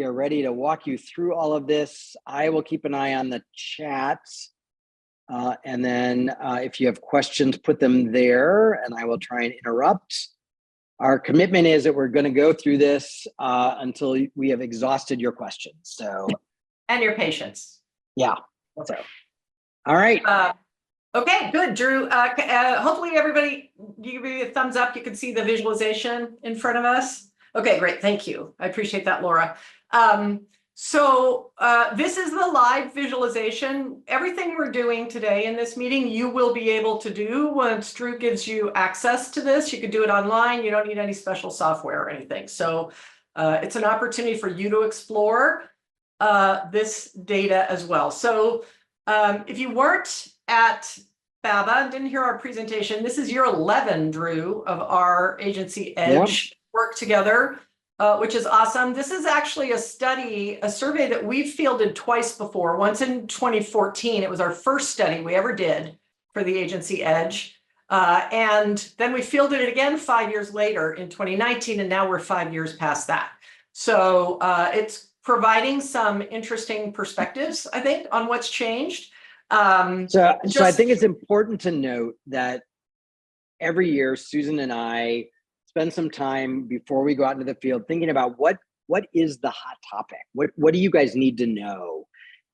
are ready to walk you through all of this. I will keep an eye on the chat. And then if you have questions, put them there and I will try and interrupt. Our commitment is that we're going to go through this until we have exhausted your questions. So, and your patience. Yeah. So, all right. Okay, good, Drew. Hopefully everybody, give me a thumbs up. You can see the visualization in front of us. Okay, great. Thank you. I appreciate that, Laura. This is the live visualization. Everything we're doing today in this meeting, you will be able to do once Drew gives you access to this. You can do it online. You don't need any special software or anything. So it's an opportunity for you to explore this data as well. So if you weren't at BABA and didn't hear our presentation, this is year 11, Drew, of our Agency Edge work together. Which is awesome. This is actually a survey that we've fielded twice before. Once in 2014, it was our first study we ever did for the Agency Edge. And then we fielded it again 5 years later in 2019, and now we're 5 years past that. So it's providing some interesting perspectives, I think, on what's changed. So I think it's important to note that every year, Susan and I spend some time before we go out into the field thinking about what is the hot topic? What do you guys need to know?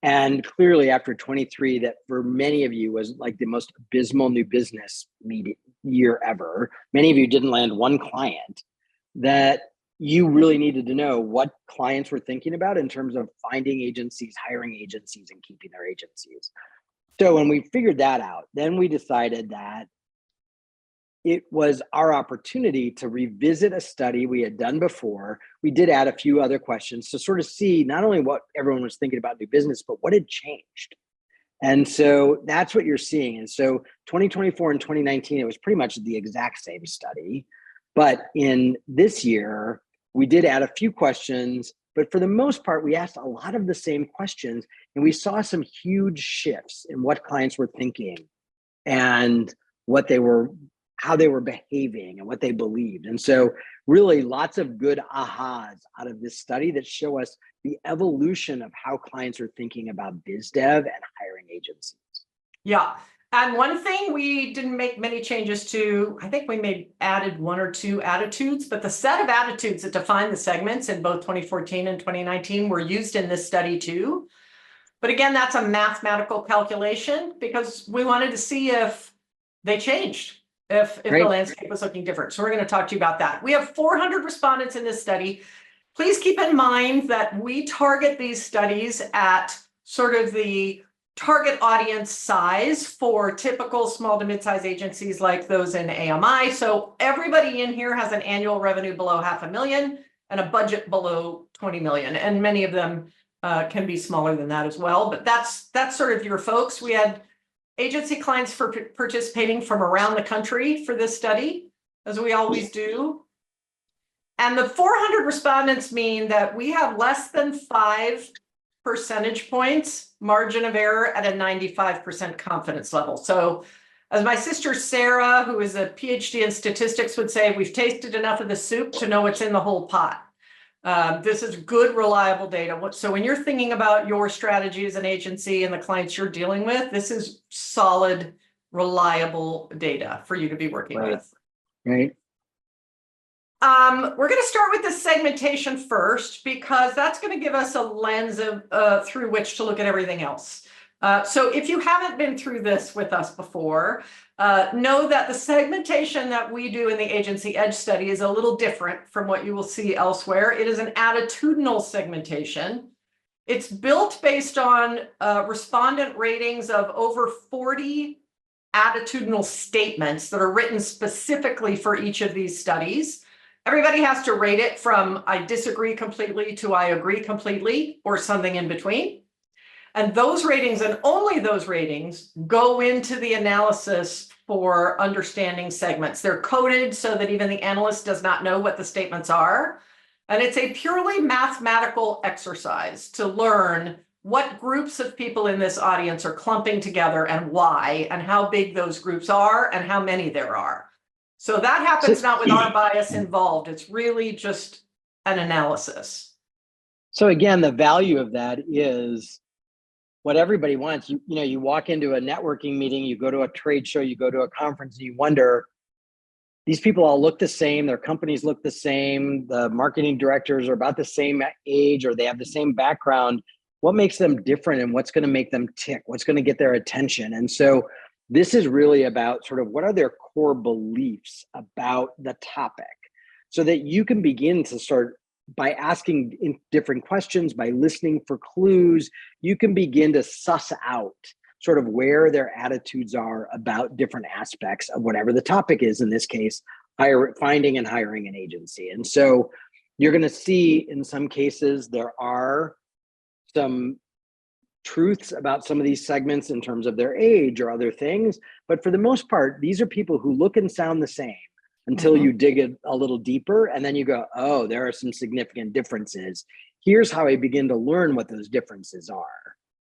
And clearly after 23, that for many of you was like the most abysmal new business year ever. Many of you didn't land one client, that you really needed to know what clients were thinking about in terms of finding agencies, hiring agencies, and keeping their agencies. So when we figured that out, then we decided that it was our opportunity to revisit a study we had done before. We did add a few other questions to sort of see not only what everyone was thinking about new business, but what had changed. And so that's what you're seeing. And so 2024 and 2019, it was pretty much the exact same study. But in this year, we did add a few questions, but for the most part, we asked a lot of the same questions, and we saw some huge shifts in what clients were thinking and how they were behaving and what they believed. And so really lots of good ahas out of this study that show us the evolution of how clients are thinking about biz dev and hiring agencies. Yeah. And one thing we didn't make many changes to, I think we added 1 or 2 attitudes, but the set of attitudes that define the segments in both 2014 and 2019 were used in this study too. But again, that's a mathematical calculation because we wanted to see if they changed. If the landscape was looking different. So we're going to talk to you about that. We have 400 respondents in this study. Please keep in mind that we target these studies at sort of the target audience size for typical small to mid-size agencies like those in AMI. So everybody in here has an annual revenue below $500,000 and a budget below 20 million. And many of them can be smaller than that as well. But that's sort of your folks. We had agency clients participating from around the country for this study, as we always do. And the 400 respondents mean that we have less than 5 percentage points margin of error at a 95% confidence level. So as my sister Sarah, who is a PhD in statistics, would say, we've tasted enough of the soup to know what's in the whole pot. This is good, reliable data. So when you're thinking about your strategy as an agency and the clients you're dealing with, this is solid, reliable data for you to be working with. Right. We're going to start with the segmentation first, because that's going to give us a lens of through which to look at everything else. So if you haven't been through this with us before, know that the segmentation that we do in the Agency Edge study is a little different from what you will see elsewhere. It is an attitudinal segmentation. It's built based on respondent ratings of over 40 attitudinal statements that are written specifically for each of these studies. Everybody has to rate it from I disagree completely to I agree completely, or something in between. And those ratings, and only those ratings, go into the analysis for understanding segments. They're coded so that even the analyst does not know what the statements are. And it's a purely mathematical exercise to learn what groups of people in this audience are clumping together and why, and how big those groups are and how many there are. So that happens not with our bias involved. It's really just an analysis. So again, the value of that is what everybody wants. You walk into a networking meeting, you go to a trade show, you go to a conference, and you wonder, these people all look the same, their companies look the same, the marketing directors are about the same age, or they have the same background. What makes them different, and what's going to make them tick? What's going to get their attention? And so this is really about sort of what are their core beliefs about the topic, so that you can begin to start by asking different questions, by listening for clues, you can begin to suss out sort of where their attitudes are about different aspects of whatever the topic is, in this case, finding and hiring an agency. And so you're going to see in some cases there are some truths about some of these segments in terms of their age or other things. But for the most part, these are people who look and sound the same until you dig it a little deeper. And then you go, oh, there are some significant differences. Here's how I begin to learn what those differences are.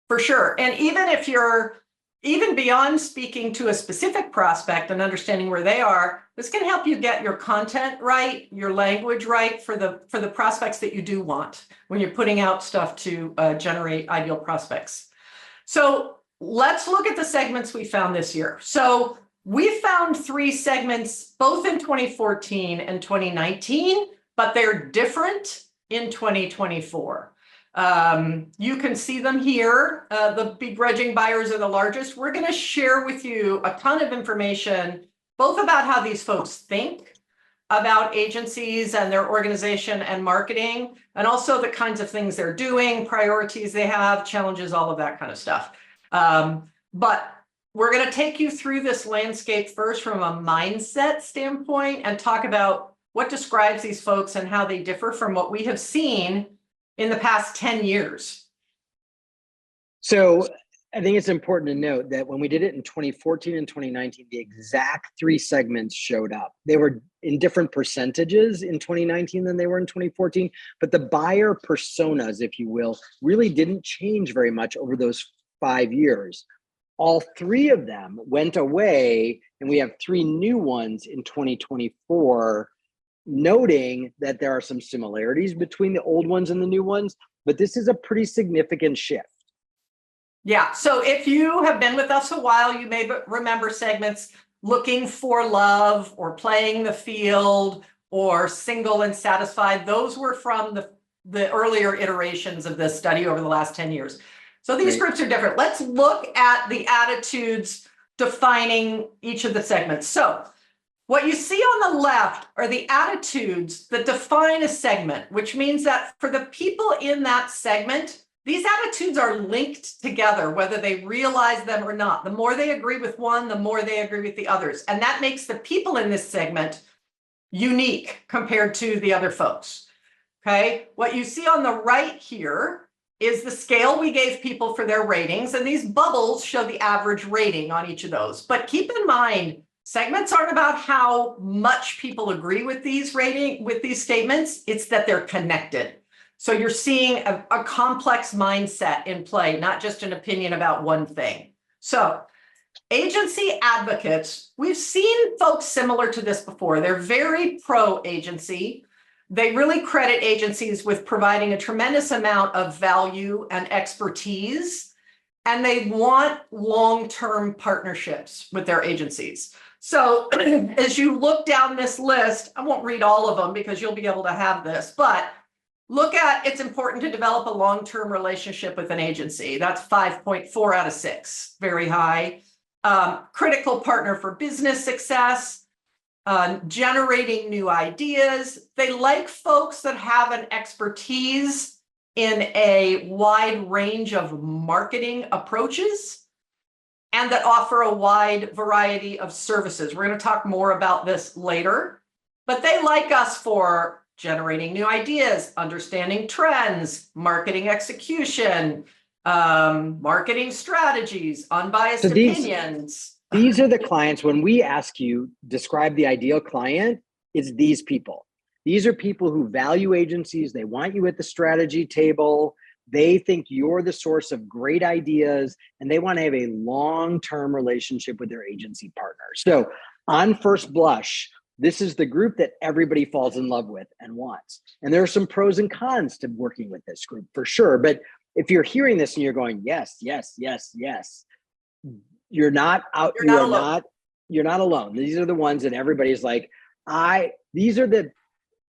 For sure. And even if you're beyond speaking to a specific prospect and understanding where they are, this can help you get your content right, your language right for the prospects that you do want when you're putting out stuff to generate ideal prospects. So let's look at the segments we found this year. So we found 3 segments, both in 2014 and 2019, but they're different in 2024. You can see them here. The begrudging buyers are the largest. We're going to share with you a ton of information, both about how these folks think about agencies and their organization and marketing, and also the kinds of things they're doing, priorities they have, challenges, all of that kind of stuff. But we're going to take you through this landscape first from a mindset standpoint and talk about what describes these folks and how they differ from what we have seen in the past 10 years. So I think it's important to note that when we did it in 2014 and 2019, the exact 3 segments showed up. They were in different percentages in 2019 than they were in 2014, but the buyer personas, if you will, really didn't change very much over those 5 years. All 3 of them went away, and we have 3 new ones in 2024, noting that there are some similarities between the old ones and the new ones, but this is a pretty significant shift. Yeah, so if you have been with us a while, you may remember segments looking for love or playing the field or single and satisfied. Those were from the earlier iterations of this study over the last 10 years. So these groups are different. Let's look at the attitudes defining each of the segments. So what you see on the left are the attitudes that define a segment, which means that for the people in that segment, these attitudes are linked together, whether they realize them or not. The more they agree with one, the more they agree with the others. And that makes the people in this segment unique compared to the other folks. Okay, what you see on the right here is the scale we gave people for their ratings. And these bubbles show the average rating on each of those. But keep in mind, segments aren't about how much people agree with these statements. It's that they're connected. So you're seeing a complex mindset in play, not just an opinion about one thing. So agency advocates, we've seen folks similar to this before. They're very pro-agency. They really credit agencies with providing a tremendous amount of value and expertise, and they want long-term partnerships with their agencies. So as you look down this list, I won't read all of them because you'll be able to have this, but look at, it's important to develop a long-term relationship with an agency. That's 5.4 out of 6, very high. Critical partner for business success. Generating new ideas. They like folks that have an expertise in a wide range of marketing approaches and that offer a wide variety of services. We're going to talk more about this later, but they like us for generating new ideas, understanding trends, marketing execution, marketing strategies, unbiased opinions. These are the clients, when we ask you, describe the ideal client, it's these people. These are people who value agencies. They want you at the strategy table. They think you're the source of great ideas, and they want to have a long-term relationship with their agency partners. So on first blush, this is the group that everybody falls in love with and wants. And there are some pros and cons to working with this group for sure. But if you're hearing this and you're going, yes, yes, yes, yes, you're not out, you're not alone. These are the ones that everybody's like,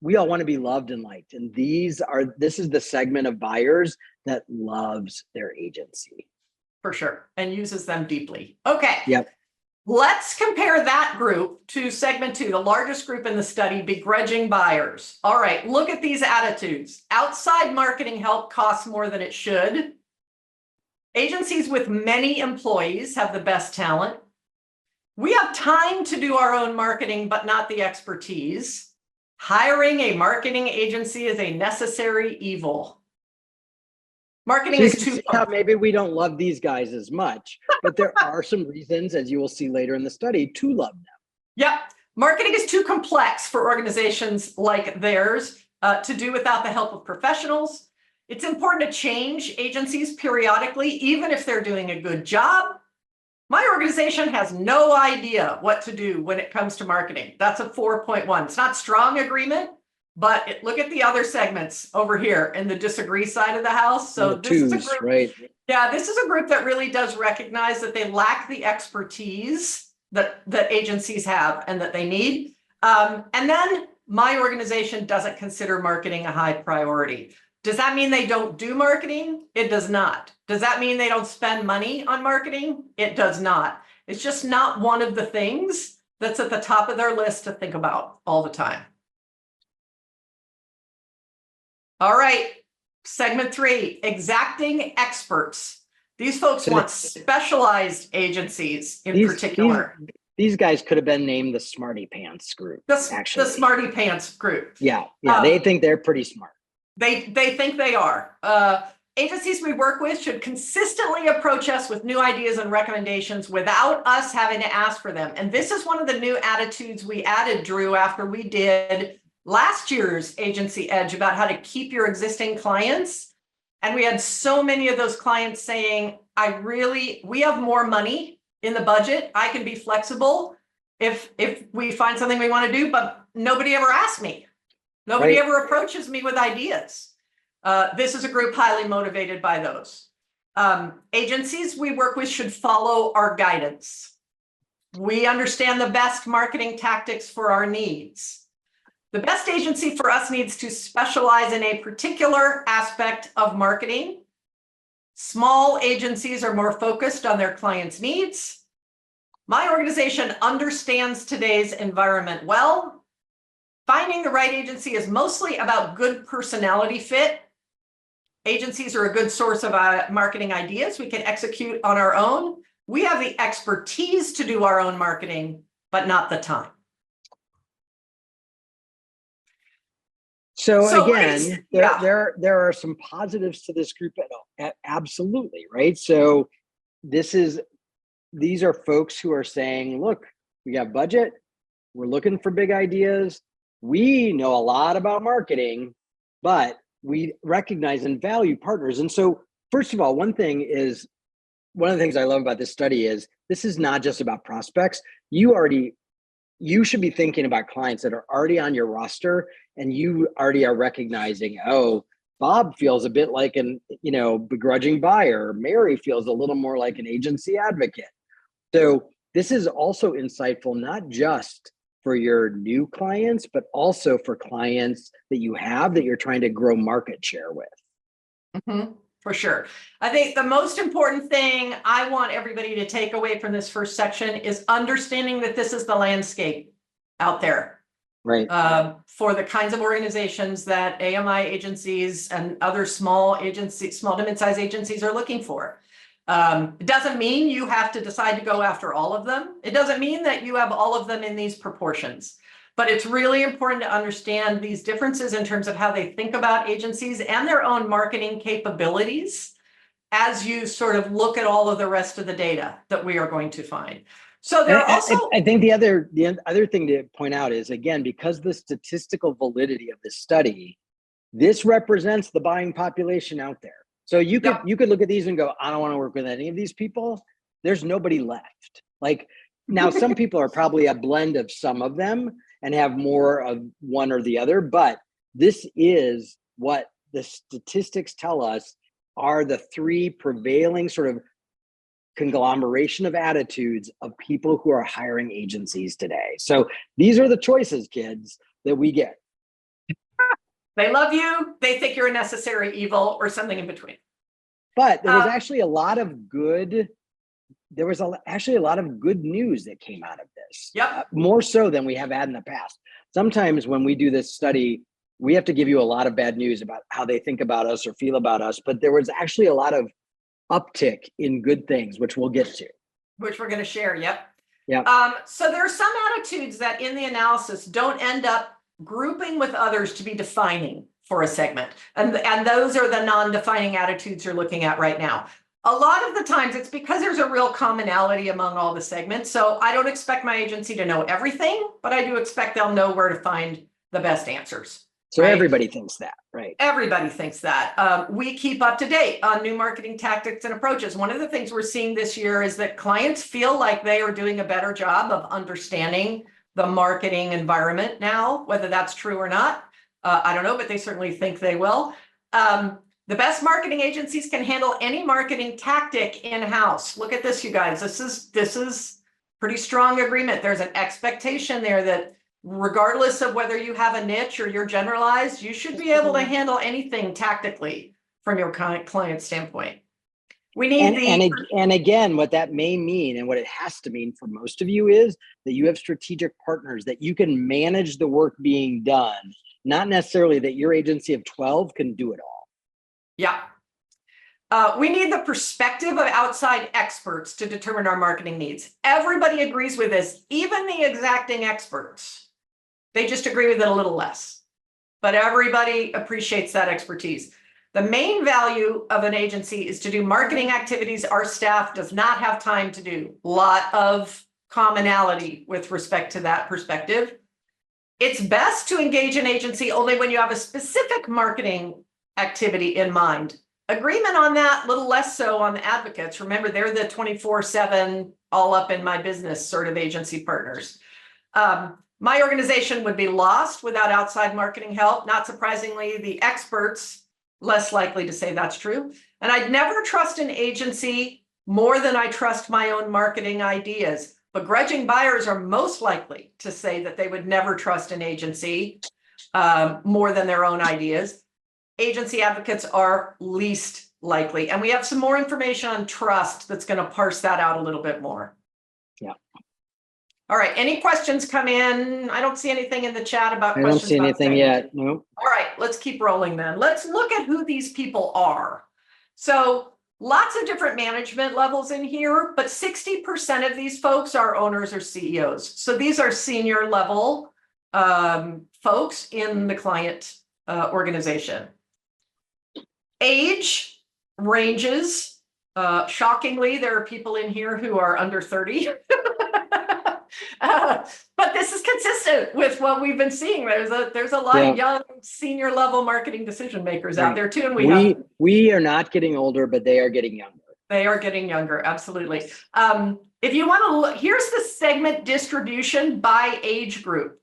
we all want to be loved and liked. And this is the segment of buyers that loves their agency. For sure. And uses them deeply. Okay. Yep. Let's compare that group to segment 2, the largest group in the study, begrudging buyers. All right, look at these attitudes. Outside marketing help costs more than it should. Agencies with many employees have the best talent. We have time to do our own marketing, but not the expertise. Hiring a marketing agency is a necessary evil. Marketing is too maybe we don't love these guys as much, but there are some reasons, as you will see later in the study, to love them. Yep. Marketing is too complex for organizations like theirs to do without the help of professionals. It's important to change agencies periodically, even if they're doing a good job. My organization has no idea what to do when it comes to marketing. That's a 4.1. It's not strong agreement, but look at the other segments over here in the disagree side of the house. So this is a group, right? Yeah, this is a group that really does recognize that they lack the expertise that agencies have and that they need. And then my organization doesn't consider marketing a high priority. Does that mean they don't do marketing? It does not. Does that mean they don't spend money on marketing? It does not. It's just not one of the things that's at the top of their list to think about all the time. All right, segment 3, exacting experts. These folks want specialized agencies in particular. These guys could have been named the Smarty Pants group, actually. The Smarty Pants group. Yeah, they think they're pretty smart. They think they are. Agencies we work with should consistently approach us with new ideas and recommendations without us having to ask for them. And this is one of the new attitudes we added, Drew, after we did last year's Agency Edge about how to keep your existing clients. And we had so many of those clients saying, we have more money in the budget. I can be flexible if we find something we want to do, but nobody ever asked me. Nobody ever approaches me with ideas. This is a group highly motivated by those. Agencies we work with should follow our guidance. We understand the best marketing tactics for our needs. The best agency for us needs to specialize in a particular aspect of marketing. Small agencies are more focused on their clients' needs. My organization understands today's environment well. Finding the right agency is mostly about good personality fit. Agencies are a good source of marketing ideas we can execute on our own. We have the expertise to do our own marketing, but not the time. So again, there are some positives to this group. Absolutely, right? So these are folks who are saying, look, we got budget. We're looking for big ideas. We know a lot about marketing, but we recognize and value partners. And so, first of all, one of the things I love about this study is this is not just about prospects. You should be thinking about clients that are already on your roster, and you already are recognizing, oh, Bob feels a bit like an, begrudging buyer. Mary feels a little more like an agency advocate. So this is also insightful, not just for your new clients, but also for clients that you have that you're trying to grow market share with. Mm-hmm, for sure. I think the most important thing I want everybody to take away from this first section is understanding that this is the landscape out there. Right. For the kinds of organizations that AMI agencies and other small to mid-size agencies are looking for. It doesn't mean you have to decide to go after all of them. It doesn't mean that you have all of them in these proportions, but it's really important to understand these differences in terms of how they think about agencies and their own marketing capabilities as you sort of look at all of the rest of the data that we are going to find. So there are also, I think the other thing to point out is, again, because the statistical validity of this study, this represents the buying population out there. So you could look at these and go, I don't want to work with any of these people. There's nobody left. Like, now some people are probably a blend of some of them. and have more of one or the other. But this is what the statistics tell us are the three prevailing sort of conglomeration of attitudes of people who are hiring agencies today. So these are the choices, kids, that we get. They love you, they think you're a necessary evil, or something in between. But there was actually a lot of good, actually a lot of good news that came out of this. Yep. More so than we have had in the past. Sometimes when we do this study, we have to give you a lot of bad news about how they think about us or feel about us, but there was actually a lot of uptick in good things, which we'll get to. Which we're going to share, yep. Yeah. So there are some attitudes that in the analysis don't end up grouping with others to be defining for a segment. And those are the non-defining attitudes you're looking at right now. A lot of the times it's because there's a real commonality among all the segments. So I don't expect my agency to know everything, but I do expect they'll know where to find the best answers. So right? Everybody thinks that, right? Everybody thinks that. We keep up to date on new marketing tactics and approaches. One of the things we're seeing this year is that clients feel like they are doing a better job of understanding the marketing environment now, whether that's true or not. I don't know, but they certainly think they will. The best marketing agencies can handle any marketing tactic in-house. Look at this, you guys. This is pretty strong agreement. There's an expectation there that regardless of whether you have a niche or you're generalized, you should be able to handle anything tactically from your client standpoint. We need and again, what that may mean and what it has to mean for most of you is that you have strategic partners, that you can manage the work being done, not necessarily that your agency of 12 can do it all. Yeah. We need the perspective of outside experts to determine our marketing needs. Everybody agrees with this, even the exacting experts. They just agree with it a little less, but everybody appreciates that expertise. The main value of an agency is to do marketing activities our staff does not have time to do. A lot of commonality with respect to that perspective. It's best to engage an agency only when you have a specific marketing activity in mind. Agreement on that, a little less so on the advocates. Remember, they're the 24/7, all up in my business sort of agency partners. My organization would be lost without outside marketing help. Not surprisingly, the experts less likely to say that's true. And I'd never trust an agency more than I trust my own marketing ideas. Begrudging buyers are most likely to say that they would never trust an agency more than their own ideas. Agency advocates are least likely. And we have some more information on trust that's going to parse that out a little bit more. Yeah. All right. Any questions come in? I don't see anything in the chat about I questions. don't see anything yet. Nope. All right. Let's keep rolling then. Let's look at who these people are. So lots of different management levels in here, but 60% of these folks are owners or CEOs. So these are senior level folks in the client organization. Age ranges. Shockingly, there are people in here who are under 30. But this is consistent with what we've been seeing. There's a lot of young senior level marketing decision makers out there too. And we are not getting older, but they are getting younger. They are getting younger, absolutely. If you want to look, here's the segment distribution by age group.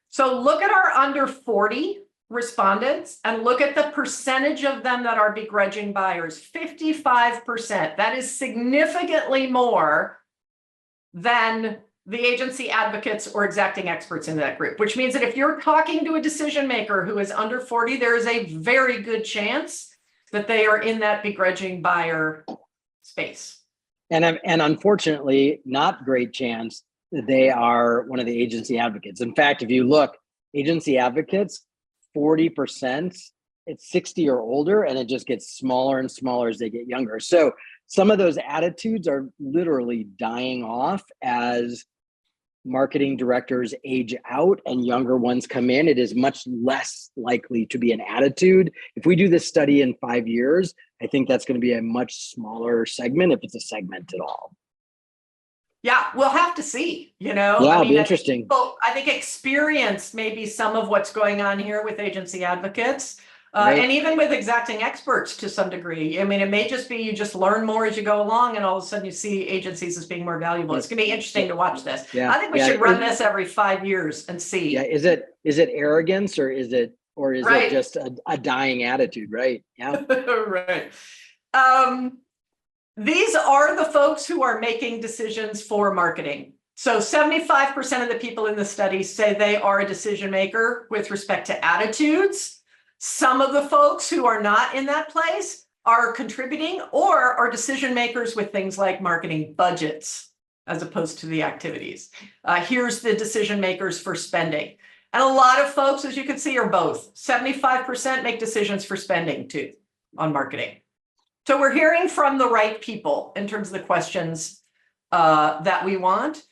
So look at our under 40 respondents and look at the percentage of them that are begrudging buyers. 55%. That is significantly more than the agency advocates or exacting experts in that group, which means that if you're talking to a decision maker who is under 40, there is a very good chance that they are in that begrudging buyer space. And unfortunately, not great chance that they are one of the agency advocates. In fact, if you look, agency advocates, 40%, it's 60 or older, and it just gets smaller and smaller as they get younger. So some of those attitudes are literally dying off as marketing directors age out and younger ones come in. It is much less likely to be an attitude. If we do this study in 5 years, I think that's going to be a much smaller segment, if it's a segment at all. Yeah, we'll have to see, Yeah, it'll be interesting. I think experience may be some of what's going on here with agency advocates. Right. And even with exacting experts to some degree. I mean, it may just be you just learn more as you go along, and all of a sudden you see agencies as being more valuable. It's going to be interesting to watch this. Yeah. I think we should run this every 5 years and see. Yeah. Is it arrogance, or is it Right. just a dying attitude? Right. Yeah. Right. These are the folks who are making decisions for marketing. So 75% of the people in the study say they are a decision maker with respect to attitudes. Some of the folks who are not in that place are contributing or are decision makers with things like marketing budgets as opposed to the activities. Here's the decision makers for spending. And a lot of folks, as you can see, are both. 75% make decisions for spending too on marketing. So we're hearing from the right people in terms of the questions that we want.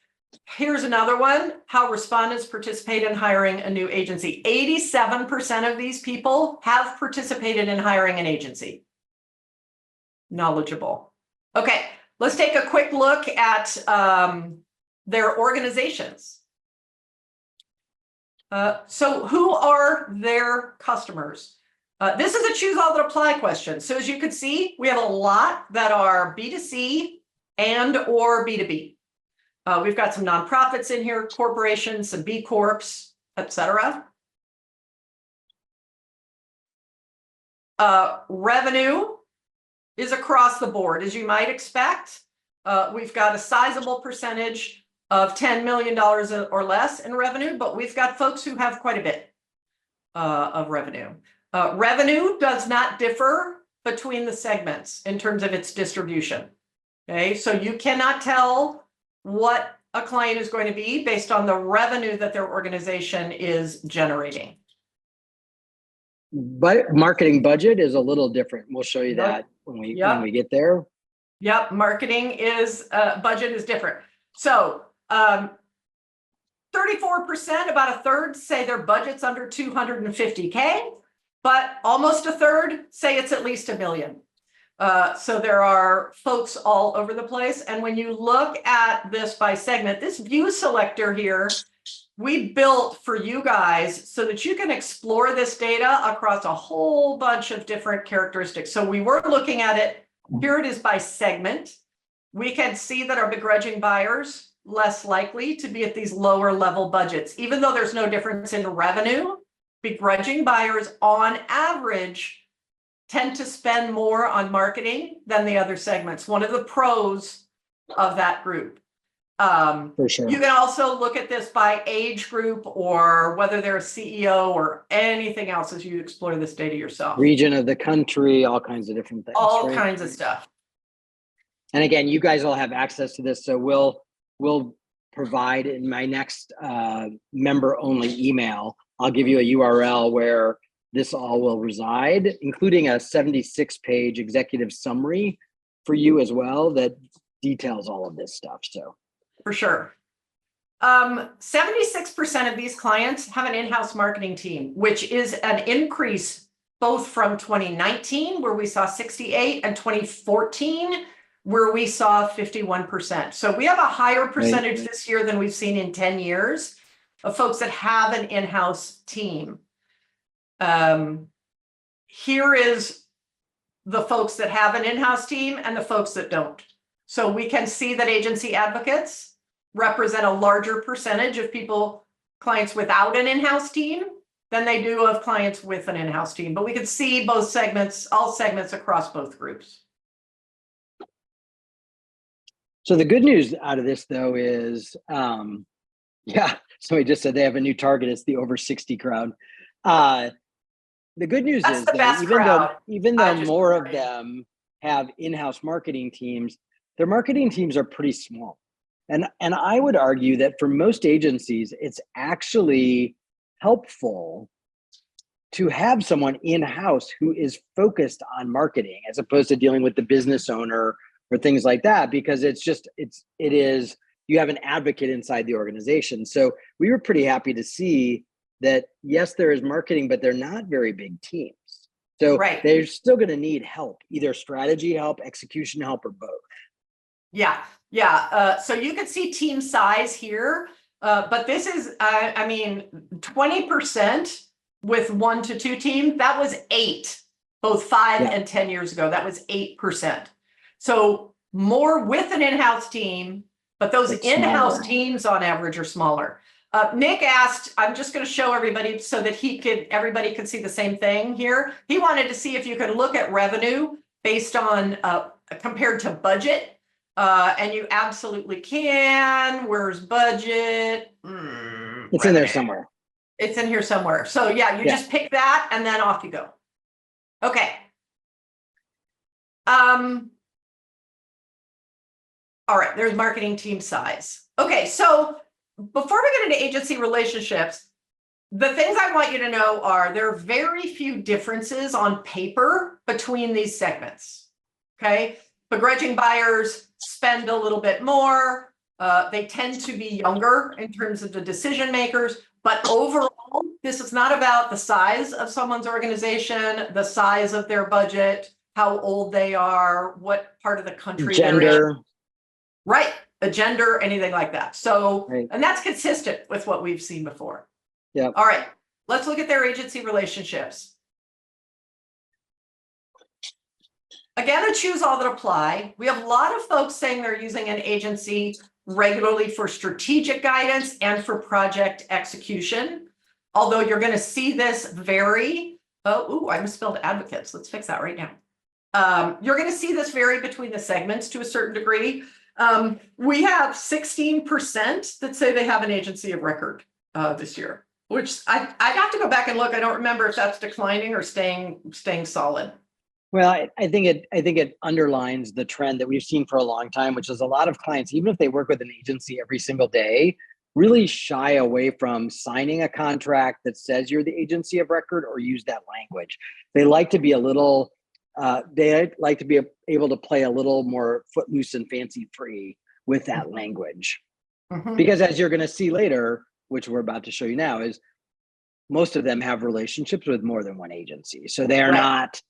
Here's another one: how respondents participate in hiring a new agency. 87% of these people have participated in hiring an agency. Knowledgeable. Okay, let's take a quick look at their organizations. So who are their customers? This is a choose all that apply question. So as you can see, we have a lot that are B2C and or B2B. We've got some nonprofits in here, corporations, some B Corps, etc. Revenue is across the board, as you might expect. We've got a sizable percentage of $10 million or less in revenue, but we've got folks who have quite a bit of revenue. Revenue does not differ between the segments in terms of its distribution. Okay, so you cannot tell what a client is going to be based on the revenue that their organization is generating. But marketing budget is a little different. We'll show you that when we get there. Yep, marketing is budget is different. So 34%, about a third, say their budget's under 250K, but almost a third say it's at least $1 million. So there are folks all over the place. And when you look at this by segment, this view selector here, we built for you guys so that you can explore this data across a whole bunch of different characteristics. So we were looking at it, here it is by segment. We can see that our begrudging buyers less likely to be at these lower level budgets, even though there's no difference in revenue. Begrudging buyers on average tend to spend more on marketing than the other segments. One of the pros of that group. For sure. You can also look at this by age group or whether they're a CEO or anything else as you explore this data yourself. Region of the country, all kinds of different things. All kinds of stuff. And again, you guys all have access to this, so we'll provide in my next member only email. I'll give you a URL where this all will reside, including a 76-page executive summary for you as well that details all of this stuff. So for sure. 76% of these clients have an in-house marketing team, which is an increase both from 2019, where we saw 68, and 2014, where we saw 51%. So we have a higher percentage this year than we've seen in 10 years of folks that have an in-house team. Here is the folks that have an in-house team and the folks that don't. So we can see that agency advocates represent a larger percentage of clients without an in-house team than they do of clients with an in-house team. But we can see both segments, all segments across both groups. So the good news out of this, though, is, somebody just said they have a new target. It's the over 60 crowd. The good news is that even though more of them have in-house marketing teams, their marketing teams are pretty small. And I would argue that for most agencies, it's actually helpful to have someone in-house who is focused on marketing as opposed to dealing with the business owner or things like that, because you have an advocate inside the organization. So we were pretty happy to see that, yes, there is marketing, but they're not very big teams. So they're still going to need help, either strategy help, execution help, or both. Yeah. So you can see team size here, but this is, 20% with 1 to 2 team, that was 8, both 5 Yeah. and 10 years ago. That was 8%. So more with an in-house team, but those It's in-house smaller. teams on average are smaller. Nick asked, I'm just going to show everybody so that everybody could see the same thing here. He wanted to see if you could look at revenue based on compared to budget. And you absolutely can. Where's budget? It's in there somewhere. It's in here somewhere. So yeah, you just pick that and then off you go. Okay. All right, there's marketing team size. Okay, so before we get into agency relationships, the things I want you to know are there are very few differences on paper between these segments. Okay, begrudging buyers spend a little bit more. They tend to be younger in terms of the decision makers, but overall, this is not about the size of someone's organization, the size of their budget, how old they are, what part of the country they're in. Gender. Right, a gender, anything like that. So, Right. and that's consistent with what we've seen before. Yeah. All right, let's look at their agency relationships. Again, the choose all that apply. We have a lot of folks saying they're using an agency regularly for strategic guidance and for project execution. Although you're going to see this vary. I misspelled advocates. Let's fix that right now. You're going to see this vary between the segments to a certain degree. We have 16% that say they have an agency of record this year, which I'd have to go back and look. I don't remember if that's declining or staying solid. Well, I think it underlines the trend that we've seen for a long time, which is a lot of clients, even if they work with an agency every single day, really shy away from signing a contract that says you're the agency of record or use that language. They like to be a little they like to be able to play a little more footloose and fancy free with that language. Mhm. Because as you're going to see later, which we're about to show you now, is most of them have relationships with more than one agency. So they are not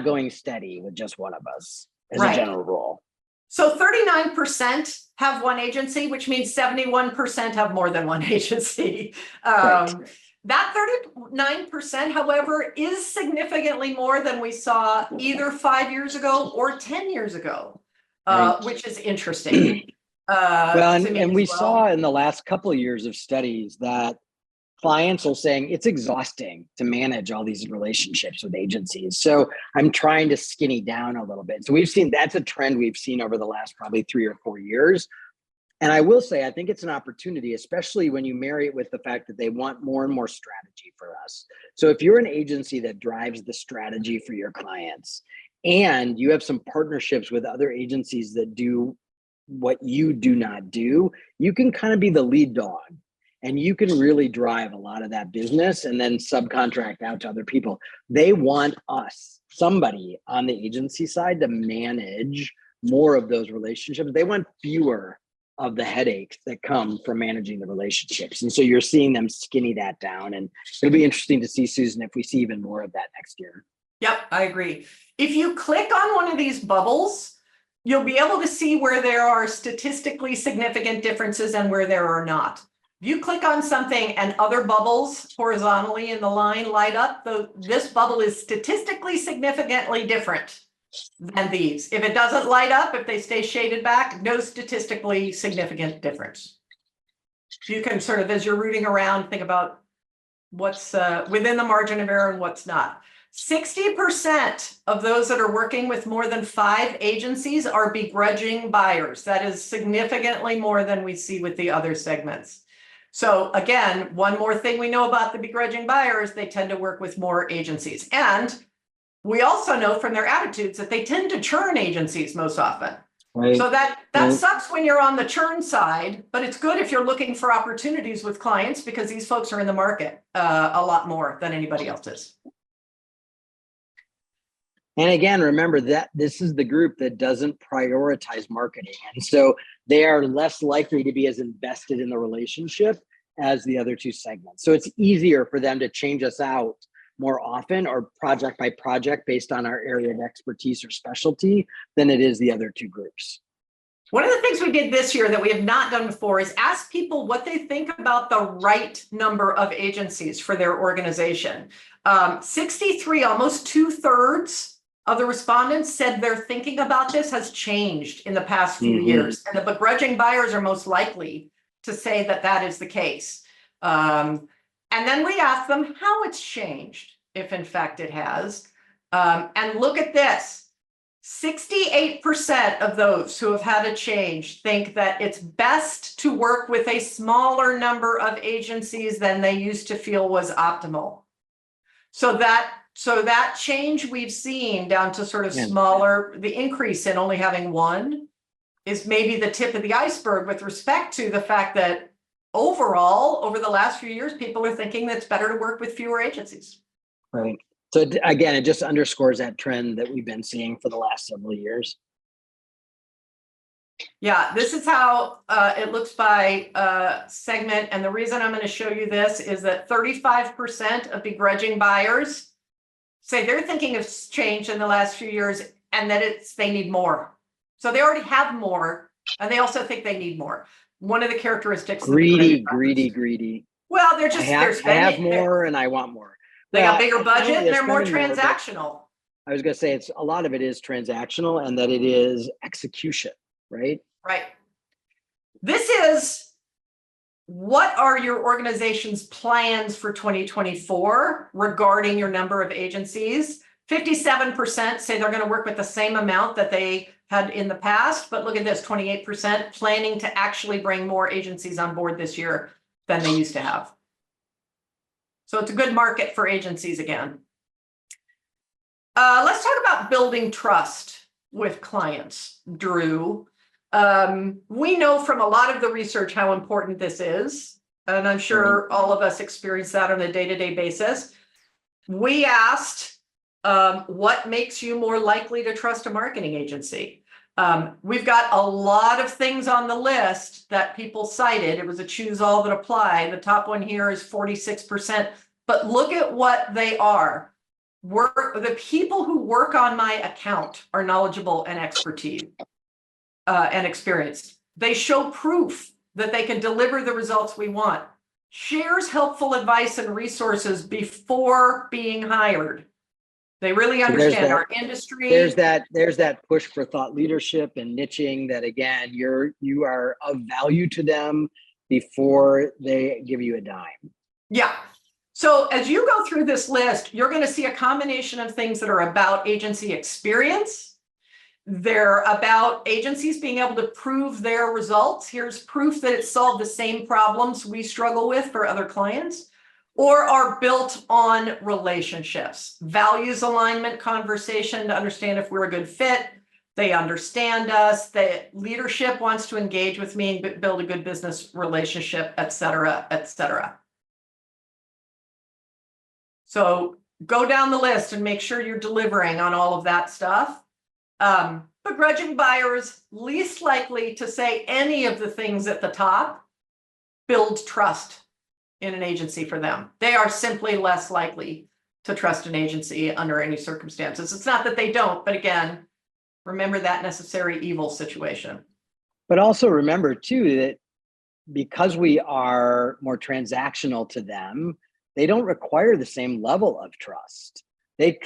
going steady with just one of us as a general rule. So 39% have one agency, which means 71% have more than one agency. Right. That 39%, however, is significantly more than we saw either 5 years ago or 10 years ago, which is interesting. And we saw in the last couple of years of studies that clients are saying it's exhausting to manage all these relationships with agencies. So I'm trying to skinny down a little bit. So that's a trend we've seen over the last probably 3 or 4 years. And I will say, I think it's an opportunity, especially when you marry it with the fact that they want more and more strategy for us. So if you're an agency that drives the strategy for your clients and you have some partnerships with other agencies that do what you do not do, you can kind of be the lead dog and you can really drive a lot of that business and then subcontract out to other people. They want somebody on the agency side to manage more of those relationships. They want fewer of the headaches that come from managing the relationships. And so you're seeing them skinny that down. And it'll be interesting to see, Susan, if we see even more of that next year. Yep, I agree. If you click on one of these bubbles, you'll be able to see where there are statistically significant differences and where there are not. If you click on something and other bubbles horizontally in the line light up, this bubble is statistically significantly different than these. If it doesn't light up, if they stay shaded back, no statistically significant difference. You can sort of, as you're rooting around, think about what's within the margin of error and what's not. 60% of those that are working with more than 5 agencies are begrudging buyers. That is significantly more than we see with the other segments. So again, one more thing we know about the begrudging buyers, they tend to work with more agencies. And we also know from their attitudes that they tend to churn agencies most often. Right. So that sucks when you're on the churn side, but it's good if you're looking for opportunities with clients because these folks are in the market a lot more than anybody else is. And again, remember that this is the group that doesn't prioritize marketing. And so they are less likely to be as invested in the relationship as the other two segments. So it's easier for them to change us out more often or project by project based on our area of expertise or specialty than it is the other two groups. One of the things we did this year that we have not done before is ask people what they think about the right number of agencies for their organization. 63, almost 2/3 of the respondents said their thinking about this has changed in the past few years. And the begrudging buyers are most likely to say that that is the case. And then we asked them how it's changed, if in fact it has. And look at this. 68% of those who have had a change think that it's best to work with a smaller number of agencies than they used to feel was optimal. So that change we've seen down to sort of smaller, the increase in only having one is maybe the tip of the iceberg with respect to the fact that overall, over the last few years, people are thinking that it's better to work with fewer agencies. Right. So again, it just underscores that trend that we've been seeing for the last several years. Yeah, this is how it looks by segment. And the reason I'm going to show you this is that 35% of begrudging buyers say they're thinking of change in the last few years and that they need more. So they already have more and they also think they need more. One of the characteristics. Greedy. Well, they're just, I have more and I want more. They got bigger budget and they're more transactional. I was going to say a lot of it is transactional and that it is execution, right? Right. This is, what are your organization's plans for 2024 regarding your number of agencies? 57% say they're going to work with the same amount that they had in the past, but look at this, 28% planning to actually bring more agencies on board this year than they used to have. So it's a good market for agencies again. Let's talk about building trust with clients, Drew. We know from a lot of the research how important this is, and I'm sure all of us experience that on a day-to-day basis. We asked, what makes you more likely to trust a marketing agency? We've got a lot of things on the list that people cited. It was a choose all that apply. The top one here is 46%, but look at what they are. The people who work on my account are knowledgeable and experienced. They show proof that they can deliver the results we want. Shares helpful advice and resources before being hired. They really understand our industry. There's that push for thought leadership and niching that, again, you are of value to them before they give you a dime. Yeah. So as you go through this list, you're going to see a combination of things that are about agency experience. They're about agencies being able to prove their results. Here's proof that it solved the same problems we struggle with for other clients, or are built on relationships, values alignment conversation to understand if we're a good fit. They understand us. The leadership wants to engage with me and build a good business relationship, et cetera, et cetera. So go down the list and make sure you're delivering on all of that stuff. Begrudging buyers, least likely to say any of the things at the top, build trust in an agency for them. They are simply less likely to trust an agency under any circumstances. It's not that they don't, but again, remember that necessary evil situation. But also remember too, that because we are more transactional to them, they don't require the same level of trust. They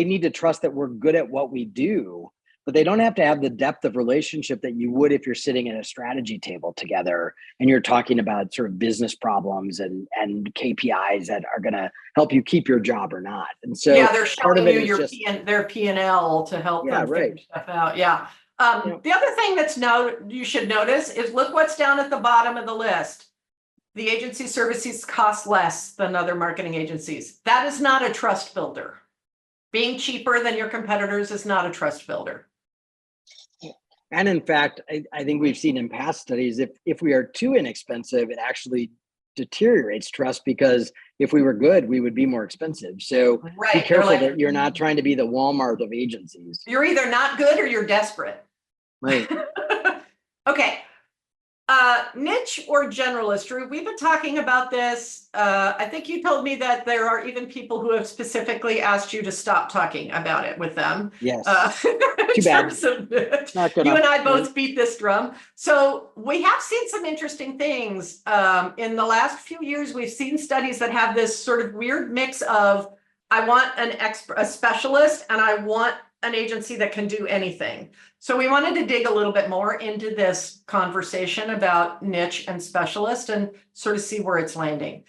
need to trust that we're good at what we do, but they don't have to have the depth of relationship that you would if you're sitting at a strategy table together and you're talking about sort of business problems and KPIs that are going to help you keep your job or not. And so yeah, they're showing you their P&L to help them figure stuff out. Yeah. The other thing you should notice is look what's down at the bottom of the list. The agency services cost less than other marketing agencies. That is not a trust builder. Being cheaper than your competitors is not a trust builder. And in fact, I think we've seen in past studies, if we are too inexpensive, it actually deteriorates trust, because if we were good, we would be more expensive. So be careful that you're not trying to be the Walmart of agencies. You're either not good or you're desperate. Right. Okay. Niche or generalist, Drew, we've been talking about this. I think you told me that there are even people who have specifically asked you to stop talking about it with them. Yes. In Too bad. terms of Not good you and enough. I both beat this drum. So we have seen some interesting things. In the last few years, we've seen studies that have this sort of weird mix of, I want a specialist, and I want an agency that can do anything. So we wanted to dig a little bit more into this conversation about niche and specialist and sort of see where it's landing.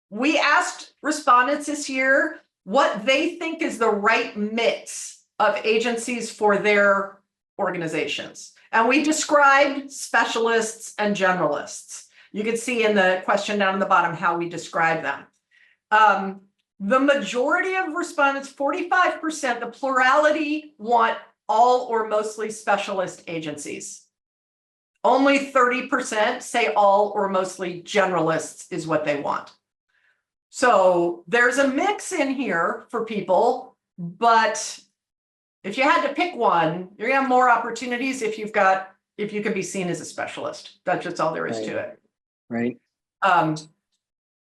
We asked respondents this year what they think is the right mix of agencies for their organizations. And we described specialists and generalists. You can see in the question down in the bottom how we describe them. The majority of respondents, 45%, the plurality, want all or mostly specialist agencies. Only 30% say all or mostly generalists is what they want. So there's a mix in here for people, but if you had to pick one, you're gonna have more opportunities if you can be seen as a specialist. That's just all there is to it. Right.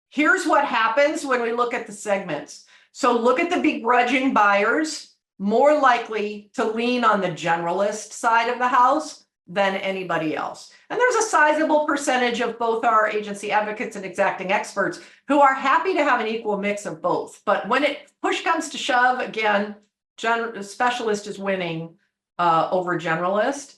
Here's what happens when we look at the segments. So look at the begrudging buyers, more likely to lean on the generalist side of the house than anybody else. And there's a sizable percentage of both our agency advocates and exacting experts who are happy to have an equal mix of both. But when push comes to shove, again, specialist is winning over generalist.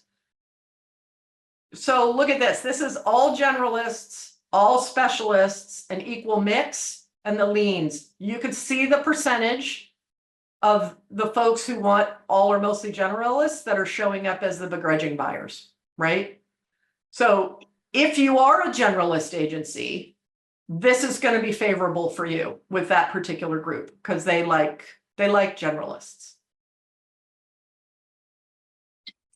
So look at this. This is all generalists, all specialists, an equal mix, and the leans. You could see the percentage of the folks who want all or mostly generalists that are showing up as the begrudging buyers, right? So if you are a generalist agency, this is going to be favorable for you with that particular group because they like generalists.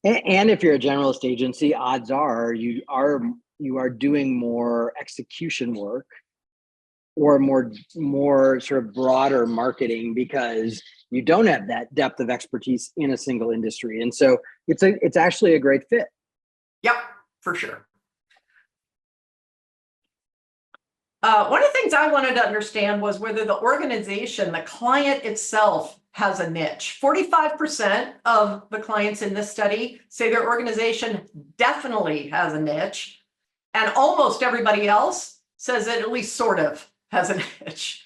And if you're a generalist agency, odds are you are doing more execution work or more sort of broader marketing because you don't have that depth of expertise in a single industry. And so it's actually a great fit. Yep, for sure. One of the things I wanted to understand was whether the organization, the client itself, has a niche. 45% of the clients in this study say their organization definitely has a niche, and almost everybody else says it at least sort of has a niche.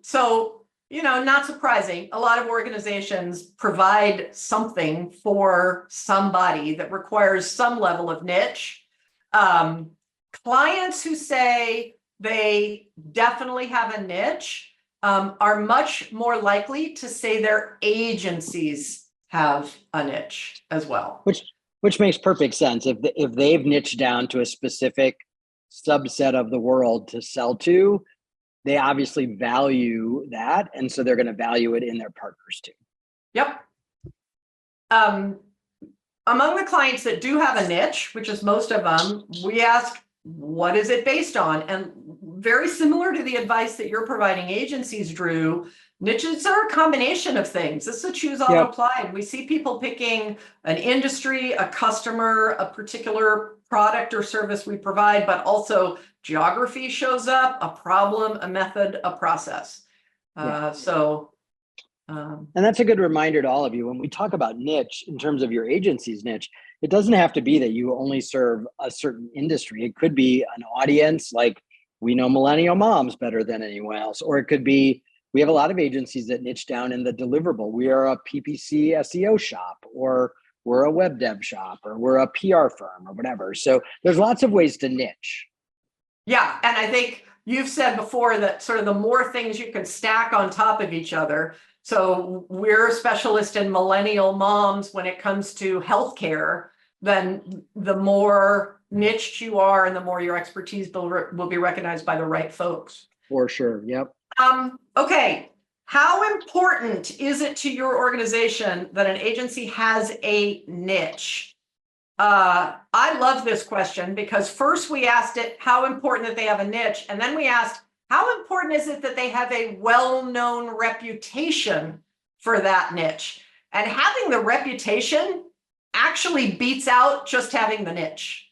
So, not surprising. A lot of organizations provide something for somebody that requires some level of niche. Clients who say they definitely have a niche are much more likely to say their agencies have a niche as well. Which makes perfect sense. If they've niched down to a specific subset of the world to sell to, they obviously value that. And so they're going to value it in their partners too. Yep. Among the clients that do have a niche, which is most of them, we ask, what is it based on? And very similar to the advice that you're providing agencies, Drew, niches are a combination of things. This is a choose all apply. We see people picking an industry, a customer, a particular product or service we provide, but also geography shows up, a problem, a method, a process. And that's a good reminder to all of you. When we talk about niche in terms of your agency's niche, it doesn't have to be that you only serve a certain industry. It could be an audience like we know millennial moms better than anyone else, or it could be we have a lot of agencies that niche down in the deliverable. We are a PPC SEO shop, or we're a web dev shop, or we're a PR firm or whatever. So there's lots of ways to niche. Yeah. And I think you've said before that sort of the more things you can stack on top of each other. So we're a specialist in millennial moms when it comes to healthcare, then the more niched you are and the more your expertise will be recognized by the right folks. For sure. Yep. Okay. How important is it to your organization that an agency has a niche? I love this question because first we asked it how important that they have a niche, and then we asked how important is it that they have a well-known reputation for that niche? And having the reputation actually beats out just having the niche.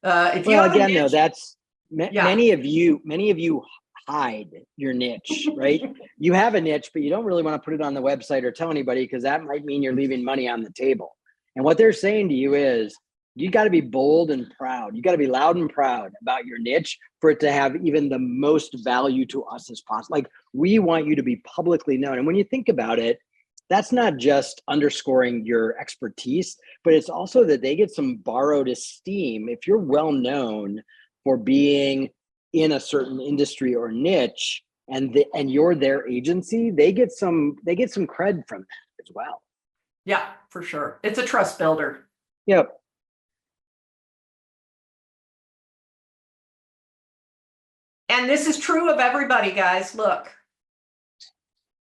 If you Well, have a again, though, niche, that's yeah. many of you hide your niche, right? You have a niche, but you don't really want to put it on the website or tell anybody because that might mean you're leaving money on the table. And what they're saying to you is, you got to be bold and proud. You got to be loud and proud about your niche for it to have even the most value to us as possible. Like, we want you to be publicly known. And when you think about it, that's not just underscoring your expertise, but it's also that they get some borrowed esteem. If you're well known for being in a certain industry or niche, and you're their agency, they get some cred from that as well. Yeah, for sure. It's a trust builder. Yep. And this is true of everybody, guys. Look.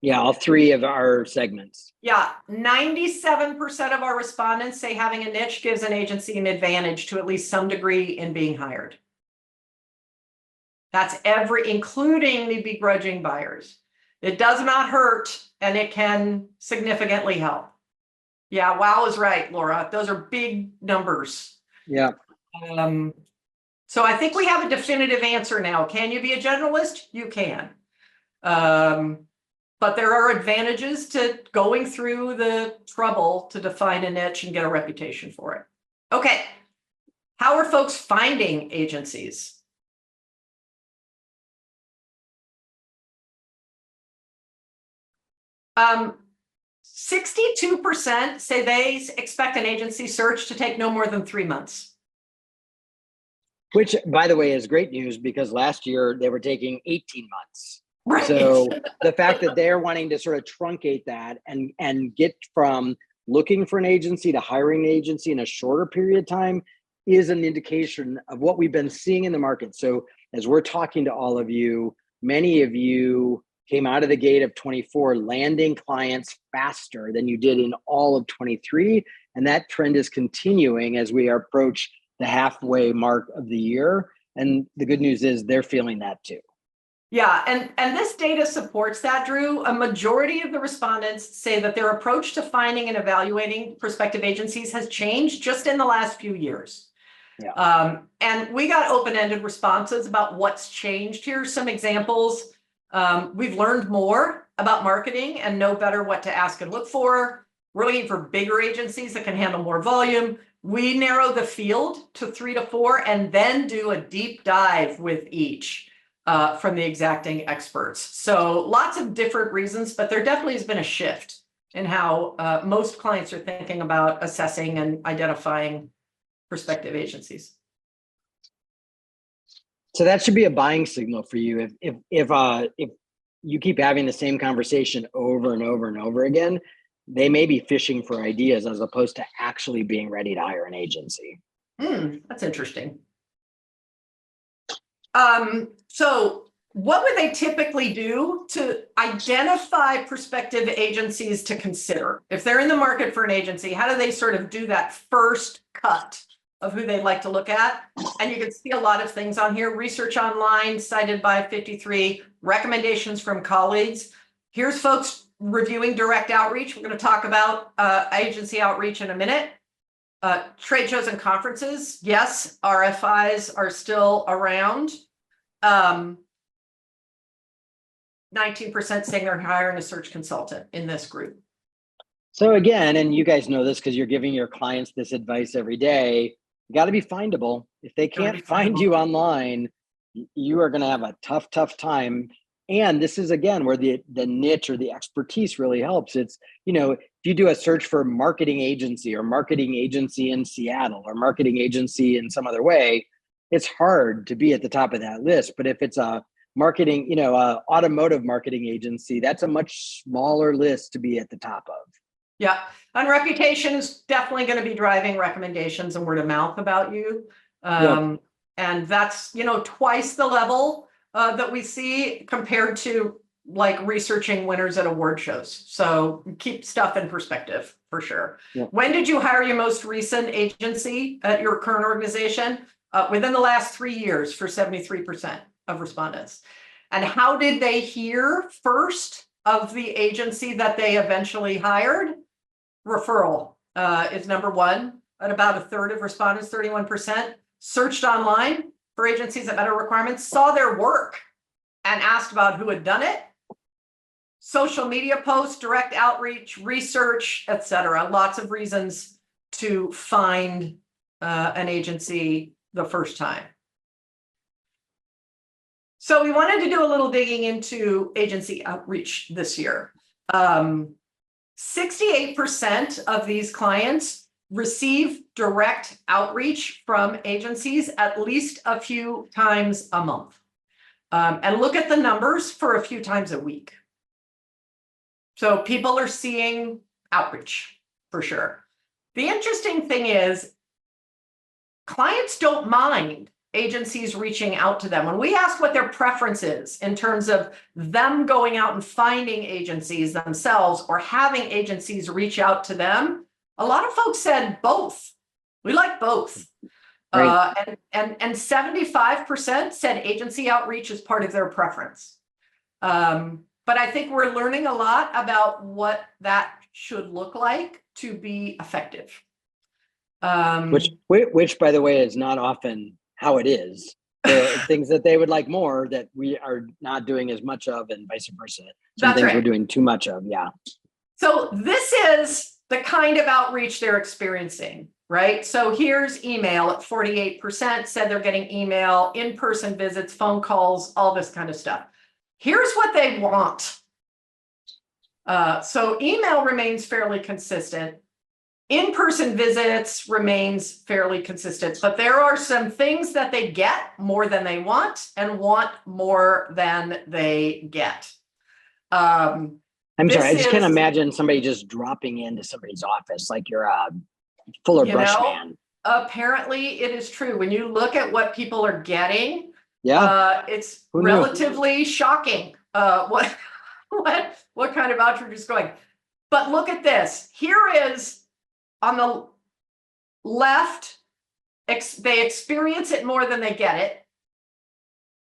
Yeah, all three of our segments. Yeah, 97% of our respondents say having a niche gives an agency an advantage to at least some degree in being hired. That's including the begrudging buyers. It does not hurt, and it can significantly help. Yeah, wow is right, Laura. Those are big numbers. Yeah. So I think we have a definitive answer now. Can you be a generalist? You can. But there are advantages to going through the trouble to define a niche and get a reputation for it. Okay. How are folks finding agencies? Um, 62% say they expect an agency search to take no more than 3 months. Which, by the way, is great news because last year they were taking 18 months. Right. So the fact that they're wanting to sort of truncate that and get from looking for an agency to hiring an agency in a shorter period of time is an indication of what we've been seeing in the market. So as we're talking to all of you, many of you came out of the gate of 24 landing clients faster than you did in all of 23. And that trend is continuing as we approach the halfway mark of the year. And the good news is they're feeling that too. Yeah, and this data supports that, Drew. A majority of the respondents say that their approach to finding and evaluating prospective agencies has changed just in the last few years. Yeah. And we got open-ended responses about what's changed. Here's some examples. We've learned more about marketing and know better what to ask and look for. We're looking for bigger agencies that can handle more volume. We narrow the field to 3 to 4 and then do a deep dive with each. From the exacting experts. So lots of different reasons, but there definitely has been a shift in how most clients are thinking about assessing and identifying prospective agencies. So that should be a buying signal for you. If you keep having the same conversation over and over and over again, they may be fishing for ideas as opposed to actually being ready to hire an agency. That's interesting. So what would they typically do to identify prospective agencies to consider? If they're in the market for an agency, how do they sort of do that first cut of who they'd like to look at? And you can see a lot of things on here. Research online cited by 53, recommendations from colleagues. Here's folks reviewing direct outreach. We're going to talk about agency outreach in a minute. Trade shows and conferences. Yes, RFIs are still around. 19% saying they're hiring a search consultant in this group. So again, and you guys know this because you're giving your clients this advice every day, you got to be findable. If they can't find you online, you are going to have a tough time. And this is, again, where the niche or the expertise really helps. It's, if you do a search for marketing agency or marketing agency in Seattle or marketing agency in some other way, it's hard to be at the top of that list. But if it's a marketing, automotive marketing agency, that's a much smaller list to be at the top of. Yeah. And reputation is definitely going to be driving recommendations and word of mouth about you. And that's, twice the level that we see compared to like researching winners at award shows. So keep stuff in perspective for sure. Yeah. When did you hire your most recent agency at your current organization? Within the last 3 years for 73% of respondents. And how did they hear first of the agency that they eventually hired? Referral is number one at about a third of respondents, 31%. searched online for agencies that met our requirements, saw their work and asked about who had done it. Social media posts, direct outreach, research, etc. Lots of reasons to find an agency the first time. So we wanted to do a little digging into agency outreach this year. 68% of these clients receive direct outreach from agencies at least a few times a month. And look at the numbers for a few times a week. So people are seeing outreach for sure. The interesting thing is clients don't mind agencies reaching out to them. When we ask what their preference is in terms of them going out and finding agencies themselves or having agencies reach out to them, a lot of folks said both. We like both. Right. And 75% said agency outreach is part of their preference. But I think we're learning a lot about what that should look like to be effective. Which, by the way, is not often how it is. There are things that they would like more that we are not doing as much of, and vice versa. Some things we're doing too much of. Yeah. So this is the kind of outreach they're experiencing, right? So here's email at 48% said they're getting email, in-person visits, phone calls, all this kind of stuff. Here's what they want. So email remains fairly consistent. In-person visits remains fairly consistent, but there are some things that they get more than they want and want more than they get. I'm sorry, I just can't imagine somebody just dropping into somebody's office like you're a Fuller Brush man. Apparently it is true. When you look at what people are getting, it's relatively shocking what kind of outreach is going. But look at this. Here is on the left, they experience it more than they get it,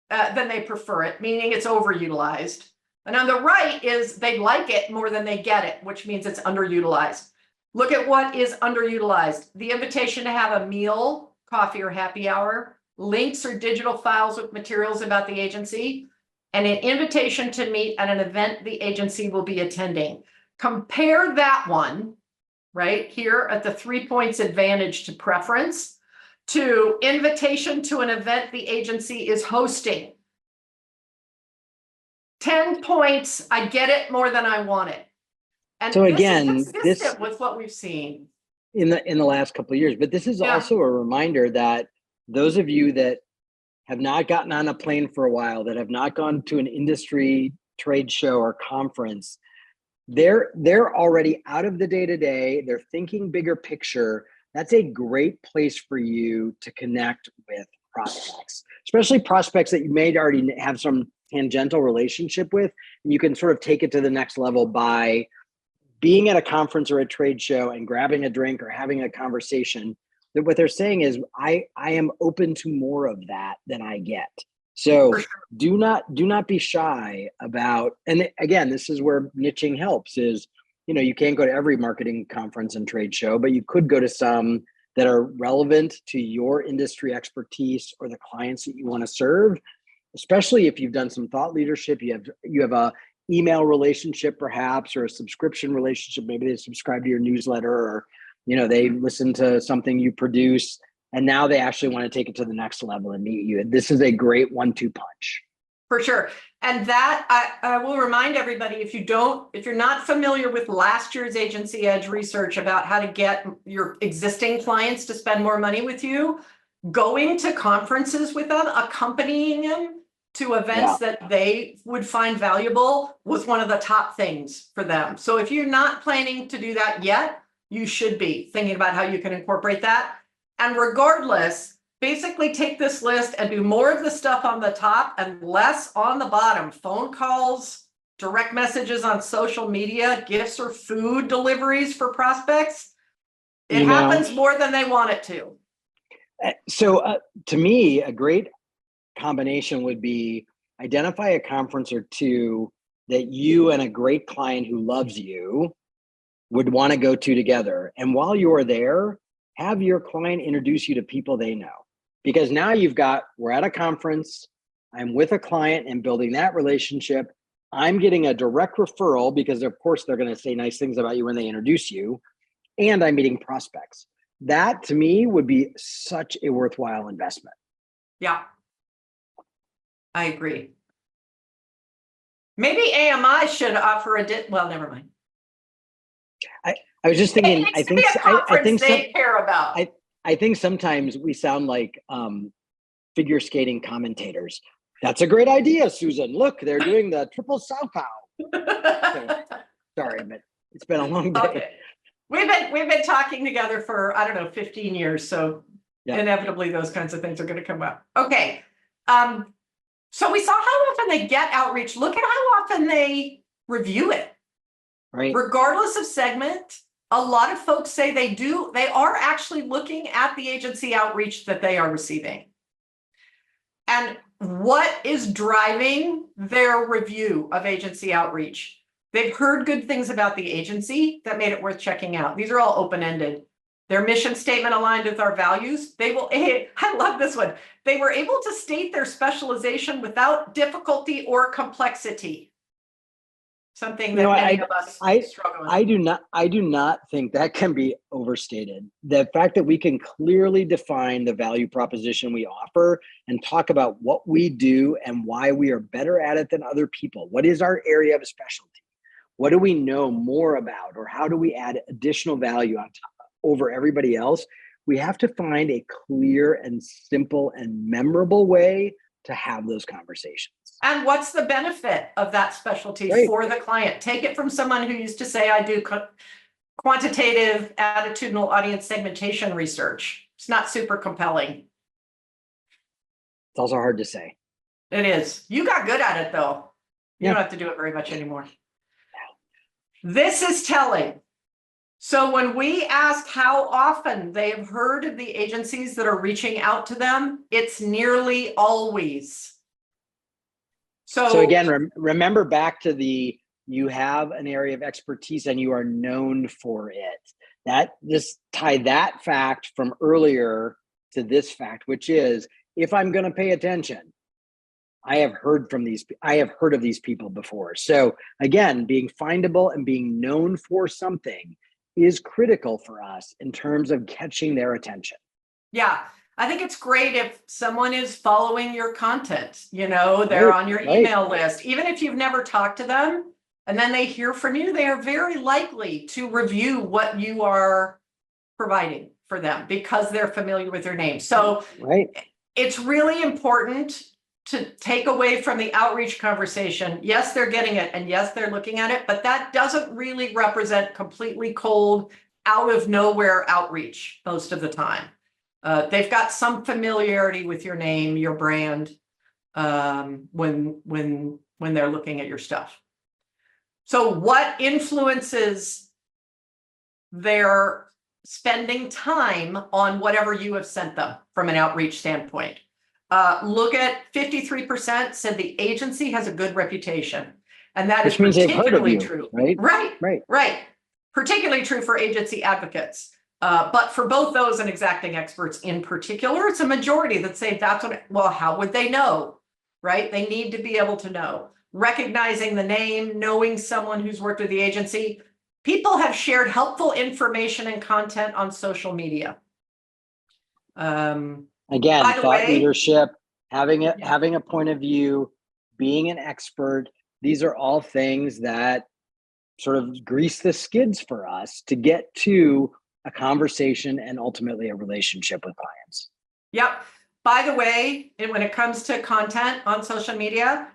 than they prefer it, meaning it's overutilized. And on the right is they like it more than they get it, which means it's underutilized. Look at what is underutilized. The invitation to have a meal, coffee or happy hour, links or digital files with materials about the agency, and an invitation to meet at an event the agency will be attending. Compare that one right here at the 3 points advantage to preference to invitation to an event the agency is hosting. 10 points, I get it more than I want it. And so again, this is consistent with what we've seen in the last couple of years. But this is also a reminder that those of you that have not gotten on a plane for a while, that have not gone to an industry trade show or conference, they're already out of the day-to-day. They're thinking bigger picture. That's a great place for you to connect with prospects, especially prospects that you may already have some tangential relationship with, and you can sort of take it to the next level by being at a conference or a trade show and grabbing a drink or having a conversation. That what they're saying is, I am open to more of that than I get. So do not be shy about, and again, this is where niching helps is, you can't go to every marketing conference and trade show, but you could go to some that are relevant to your industry expertise or the clients that you want to serve, especially if you've done some thought leadership, you have a email relationship perhaps, or a subscription relationship. Maybe they subscribe to your newsletter, or, they listen to something you produce, and now they actually want to take it to the next level and meet you. This is a great 1-2 punch. For sure. And that I will remind everybody, if you're not familiar with last year's Agency Edge research about how to get your existing clients to spend more money with you, going to conferences with them, accompanying them to events that they would find valuable was one of the top things for them. So if you're not planning to do that yet, you should be thinking about how you can incorporate that. And regardless, basically take this list and do more of the stuff on the top and less on the bottom. Phone calls, direct messages on social media, gifts or food deliveries for prospects. It happens more than they want it to. So to me, a great combination would be identify a conference or two that you and a great client who loves you would want to go to together. And while you're there, have your client introduce you to people they know. because now we're at a conference, I'm with a client and building that relationship. I'm getting a direct referral because of course they're going to say nice things about you when they introduce you, and I'm meeting prospects. That to me would be such a worthwhile investment. Yeah, I agree. Maybe AMI should offer well, never mind. I was just thinking, I think they care about. I think sometimes we sound like figure skating commentators. That's a great idea, Susan. Look, they're doing the triple Southpaw. So, sorry, but it's been a long day. Okay. We've been talking together for, I don't know, 15 years. So inevitably those kinds of things are going to come up. Okay. So we saw how often they get outreach. Look at how often they review it. Right. Regardless of segment, a lot of folks say they are actually looking at the agency outreach that they are receiving. And what is driving their review of agency outreach? They've heard good things about the agency that made it worth checking out. These are all open-ended. Their mission statement aligned with our values. I love this one. They were able to state their specialization without difficulty or complexity. Something that many of us struggle with. I do not think that can be overstated. The fact that we can clearly define the value proposition we offer and talk about what we do and why we are better at it than other people. What is our area of specialty? What do we know more about, or how do we add additional value on top over everybody else? We have to find a clear and simple and memorable way to have those conversations. And what's the benefit of that specialty for the client? Take it from someone who used to say, I do quantitative attitudinal audience segmentation research. It's not super compelling. It's also hard to say. It is. You got good at it though. You don't have to do it very much anymore. This is telling. So when we ask how often they have heard of the agencies that are reaching out to them, it's nearly always. So again, remember back to you have an area of expertise and you are known for it. Just tie that fact from earlier to this fact, which is, if I'm going to pay attention, I have heard of these people before. So again, being findable and being known for something is critical for us in terms of catching their attention. Yeah, I think it's great if someone is following your content, they're on your email list, even if you've never talked to them, and then they hear from you, they are very likely to review what you are providing for them because they're familiar with your name. So it's really important to take away from the outreach conversation. Yes, they're getting it, and yes, they're looking at it, but that doesn't really represent completely cold, out of nowhere outreach most of the time. They've got some familiarity with your name, your brand, when they're looking at your stuff. So what influences their spending time on whatever you have sent them from an outreach standpoint? Look at 53% said the agency has a good reputation. And that is particularly true. Right. Particularly true for agency advocates. But for both those and exacting experts in particular, it's a majority that say how would they know? Right? They need to be able to know. Recognizing the name, knowing someone who's worked with the agency. People have shared helpful information and content on social media. Again, thought leadership, having a point of view, being an expert, these are all things that sort of grease the skids for us to get to a conversation and ultimately a relationship with clients. Yep. By the way, when it comes to content on social media,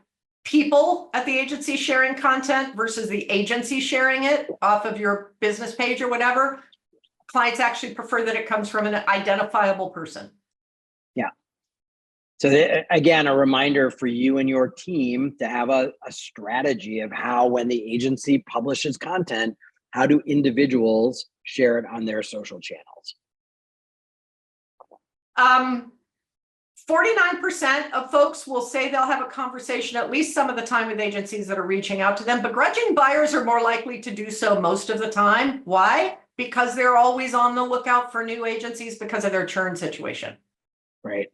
people at the agency sharing content versus the agency sharing it off of your business page or whatever, clients actually prefer that it comes from an identifiable person. Yeah. So again, a reminder for you and your team to have a strategy of how, when the agency publishes content, how do individuals share it on their social channels? 49% of folks will say they'll have a conversation at least some of the time with agencies that are reaching out to them. Begrudging buyers are more likely to do so most of the time. Why? Because they're always on the lookout for new agencies because of their churn situation. Right.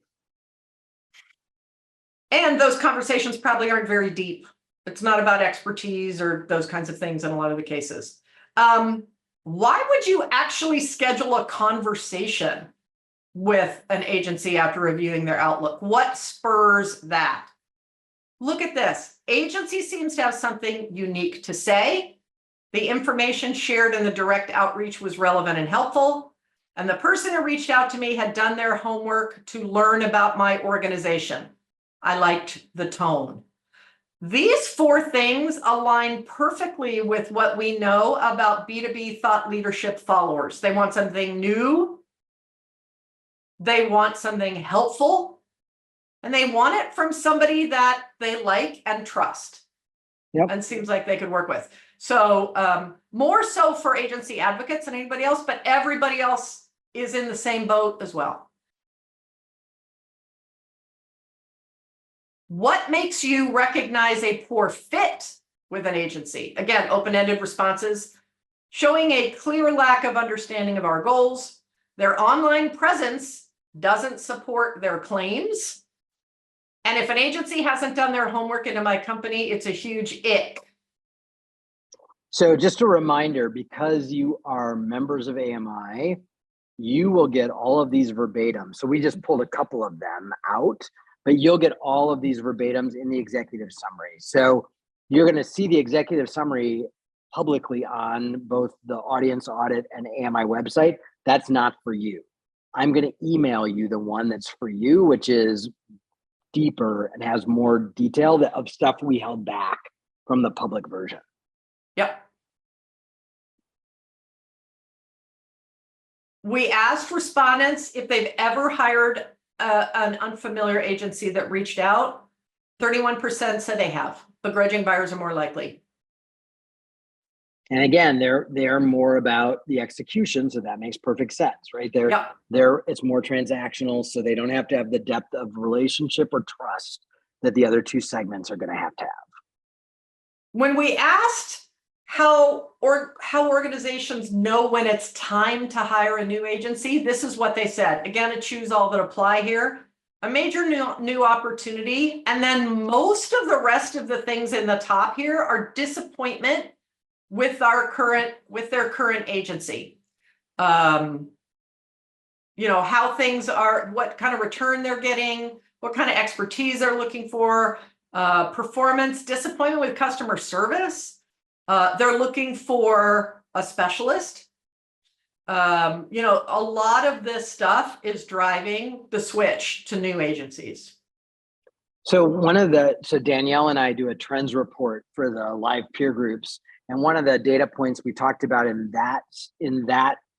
And those conversations probably aren't very deep. It's not about expertise or those kinds of things in a lot of the cases. Why would you actually schedule a conversation with an agency after reviewing their outlook? What spurs that? Look at this. Agency seems to have something unique to say. The information shared in the direct outreach was relevant and helpful. And the person who reached out to me had done their homework to learn about my organization. I liked the tone. These 4 things align perfectly with what we know about B2B thought leadership followers. They want something new. They want something helpful. And they want it from somebody that they like and trust. Yep. And seems like they could work with. So more so for agency advocates than anybody else, but everybody else is in the same boat as well. What makes you recognize a poor fit with an agency? Again, open-ended responses, showing a clear lack of understanding of our goals. Their online presence doesn't support their claims. And if an agency hasn't done their homework into my company, it's a huge ick. So just a reminder, because you are members of AMI, you will get all of these verbatim. So we just pulled a couple of them out, but you'll get all of these verbatims in the executive summary. So you're going to see the executive summary publicly on both the audience audit and AMI website. That's not for you. I'm going to email you the one that's for you, which is deeper and has more detail of stuff we held back from the public version. Yep. We asked respondents if they've ever hired an unfamiliar agency that reached out. 31% said they have. Begrudging buyers are more likely. And again, they're more about the execution, so that makes perfect sense, right? Yep. It's more transactional, so they don't have to have the depth of relationship or trust that the other 2 segments are going to have. When we asked how organizations know when it's time to hire a new agency, this is what they said. Again, to choose all that apply here. A major new opportunity, and then most of the rest of the things in the top here are disappointment with their current agency. How things are, what kind of return they're getting, what kind of expertise they're looking for, performance, disappointment with customer service. They're looking for a specialist. A lot of this stuff is driving the switch to new agencies. So Danielle and I do a trends report for the live peer groups. And one of the data points we talked about in that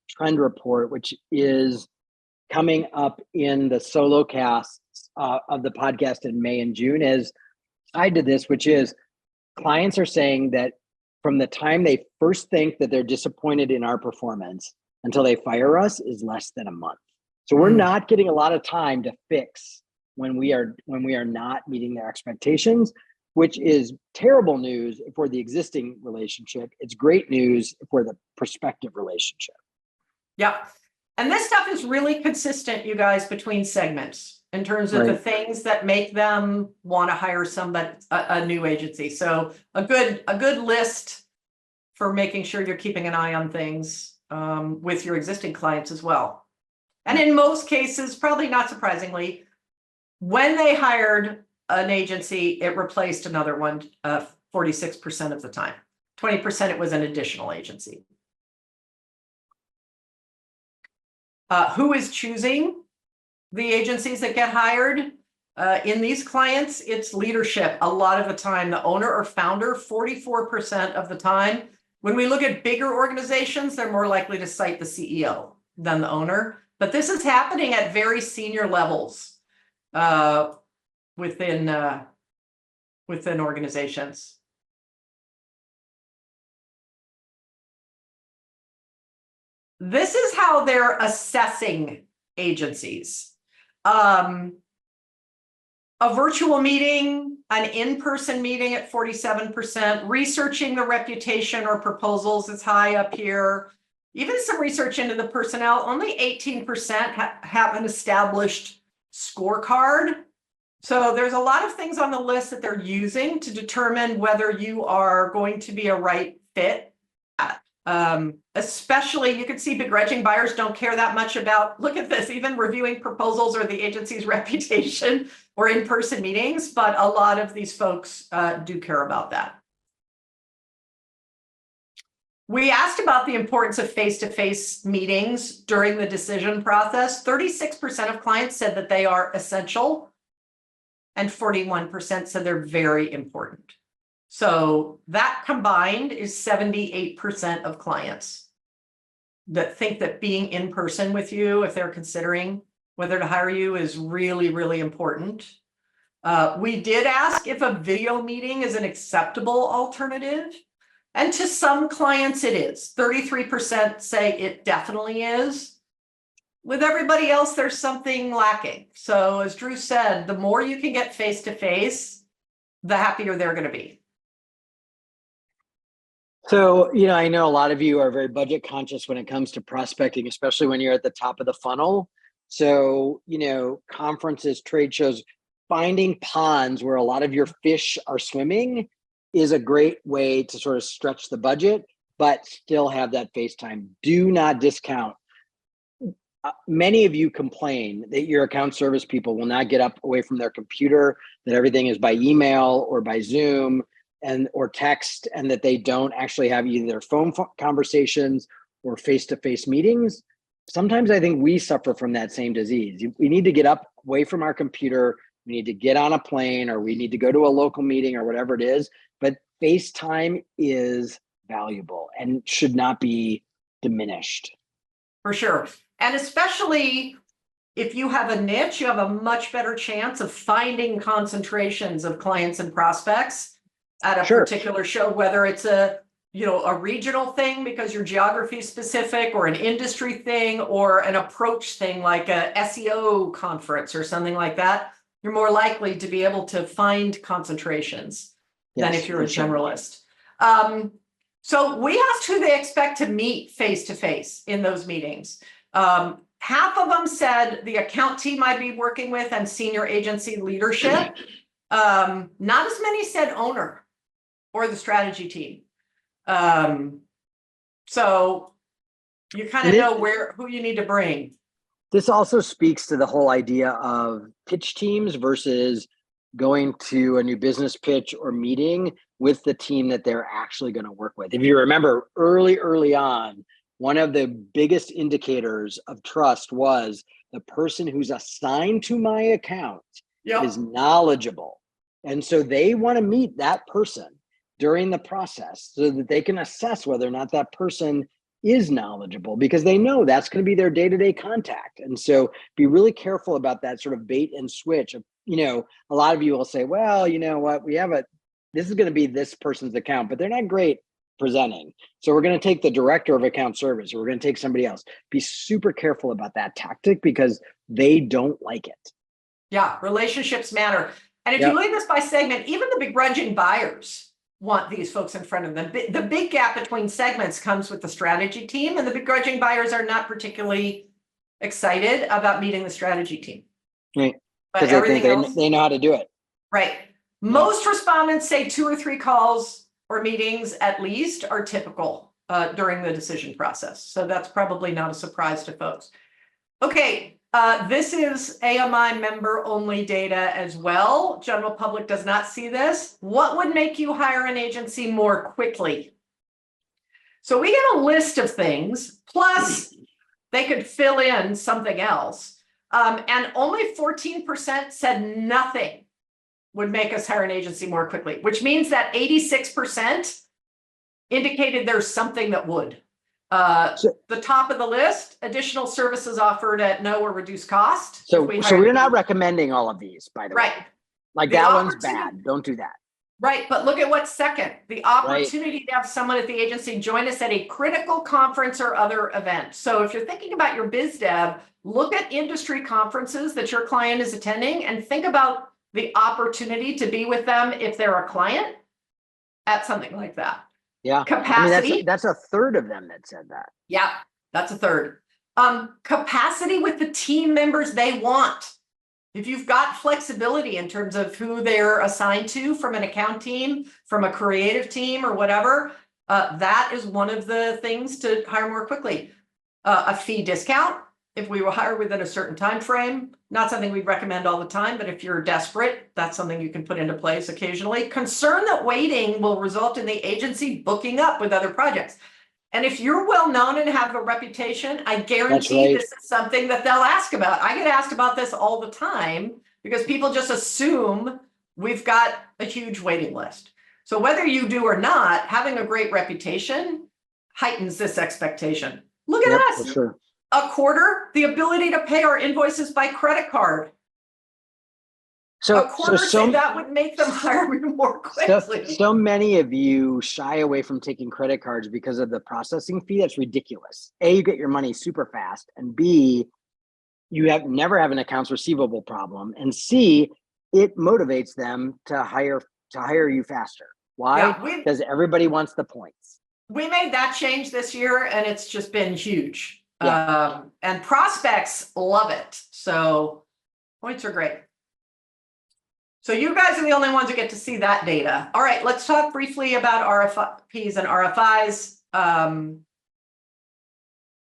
trend report, which is coming up in the solo casts of the podcast in May and June, is tied to this, which is clients are saying that from the time they first think that they're disappointed in our performance until they fire us is less than a month. So we're not getting a lot of time to fix when we are not meeting their expectations, which is terrible news if we're the existing relationship. It's great news if we're the prospective relationship. Yeah. And this stuff is really consistent, you guys, between segments in terms of the things that make them want to hire a new agency. So a good list for making sure you're keeping an eye on things with your existing clients as well. And in most cases, probably not surprisingly, when they hired an agency, it replaced another one 46% of the time. 20% it was an additional agency. Who is choosing the agencies that get hired? In these clients, it's leadership. A lot of the time, the owner or founder, 44% of the time. When we look at bigger organizations, they're more likely to cite the CEO than the owner. But this is happening at very senior levels within organizations. This is how they're assessing agencies. A virtual meeting, an in-person meeting at 47%, researching the reputation or proposals is high up here. Even some research into the personnel, only 18% have an established scorecard. So there's a lot of things on the list that they're using to determine whether you are going to be a right fit. Especially, you can see begrudging buyers don't care that much about, look at this, even reviewing proposals or the agency's reputation or in-person meetings, but a lot of these folks do care about that. We asked about the importance of face-to-face meetings during the decision process. 36% of clients said that they are essential, and 41% said they're very important. So that combined is 78% of clients that think that being in person with you, if they're considering whether to hire you, is really, really important. We did ask if a video meeting is an acceptable alternative. And to some clients it is. 33% say it definitely is. With everybody else, there's something lacking. So as Drew said, the more you can get face-to-face, the happier they're going to be. So, I know a lot of you are very budget conscious when it comes to prospecting, especially when you're at the top of the funnel. So, conferences, trade shows, finding ponds where a lot of your fish are swimming is a great way to sort of stretch the budget, but still have that face time. Do not discount. Many of you complain that your account service people will not get up away from their computer, that everything is by email or by Zoom or text, and that they don't actually have either their phone conversations or face-to-face meetings. Sometimes I think we suffer from that same disease. We need to get up away from our computer. We need to get on a plane, or we need to go to a local meeting or whatever it is. But FaceTime is valuable and should not be diminished. For sure. And especially if you have a niche, you have a much better chance of finding concentrations of clients and prospects at a particular show, whether it's a regional thing because you're geography specific, or an industry thing, or an approach thing like a SEO conference or something like that. You're more likely to be able to find concentrations than if you're a generalist. So we asked who they expect to meet face-to-face in those meetings. Half of them said the account team I'd be working with and senior agency leadership. Not as many said owner or the strategy team. So you kind of know who you need to bring. This also speaks to the whole idea of pitch teams versus going to a new business pitch or meeting with the team that they're actually going to work with. If you remember early on, one of the biggest indicators of trust was the person who's assigned to my account is knowledgeable. And so they want to meet that person during the process so that they can assess whether or not that person is knowledgeable, because they know that's going to be their day-to-day contact. And so be really careful about that sort of bait and switch. A lot of you will say, well, you know what, this is going to be this person's account, but they're not great presenting. So we're going to take the director of account service, or we're going to take somebody else. Be super careful about that tactic because they don't like it. Yeah, relationships matter. And if you look at this by segment, even the begrudging buyers want these folks in front of them. The big gap between segments comes with the strategy team, and the begrudging buyers are not particularly excited about meeting the strategy team. Right. Because they think they know how to do it. Right. Most respondents say 2 or 3 calls or meetings at least are typical during the decision process. So that's probably not a surprise to folks. Okay, this is AMI member only data as well. General public does not see this. What would make you hire an agency more quickly? So we get a list of things, plus they could fill in something else. And only 14% said nothing would make us hire an agency more quickly, which means that 86% indicated there's something that would. The top of the list, additional services offered at no or reduced cost. So we're not recommending all of these, by the way. Like that one's bad. Don't do that. Right. But look at what's second. The opportunity to have someone at the agency join us at a critical conference or other event. So if you're thinking about your biz dev, look at industry conferences that your client is attending and think about the opportunity to be with them if they're a client at something like that. Yeah. Capacity. I mean, that's a third of them that said that. Yeah, that's a third. Capacity with the team members they want. If you've got flexibility in terms of who they're assigned to from an account team, from a creative team or whatever, that is one of the things to hire more quickly. A fee discount, if we will hire within a certain time frame, not something we'd recommend all the time, but if you're desperate, that's something you can put into place occasionally. Concern that waiting will result in the agency booking up with other projects. And if you're well known and have a reputation, I guarantee this is something that they'll ask about. I get asked about this all the time because people just assume we've got a huge waiting list. So whether you do or not, having a great reputation heightens this expectation. Look at us. For sure. A quarter, the ability to pay our invoices by credit card. So, a quarter, so that would make them hire me more quickly. So many of you shy away from taking credit cards because of the processing fee. That's ridiculous. A, you get your money super fast, and B, you never have an accounts receivable problem, and C, it motivates them to hire you faster. Why? Yeah, because everybody wants the points. We made that change this year, and it's just been huge. Yeah. And prospects love it. So points are great. So you guys are the only ones who get to see that data. All right, let's talk briefly about RFPs and RFIs.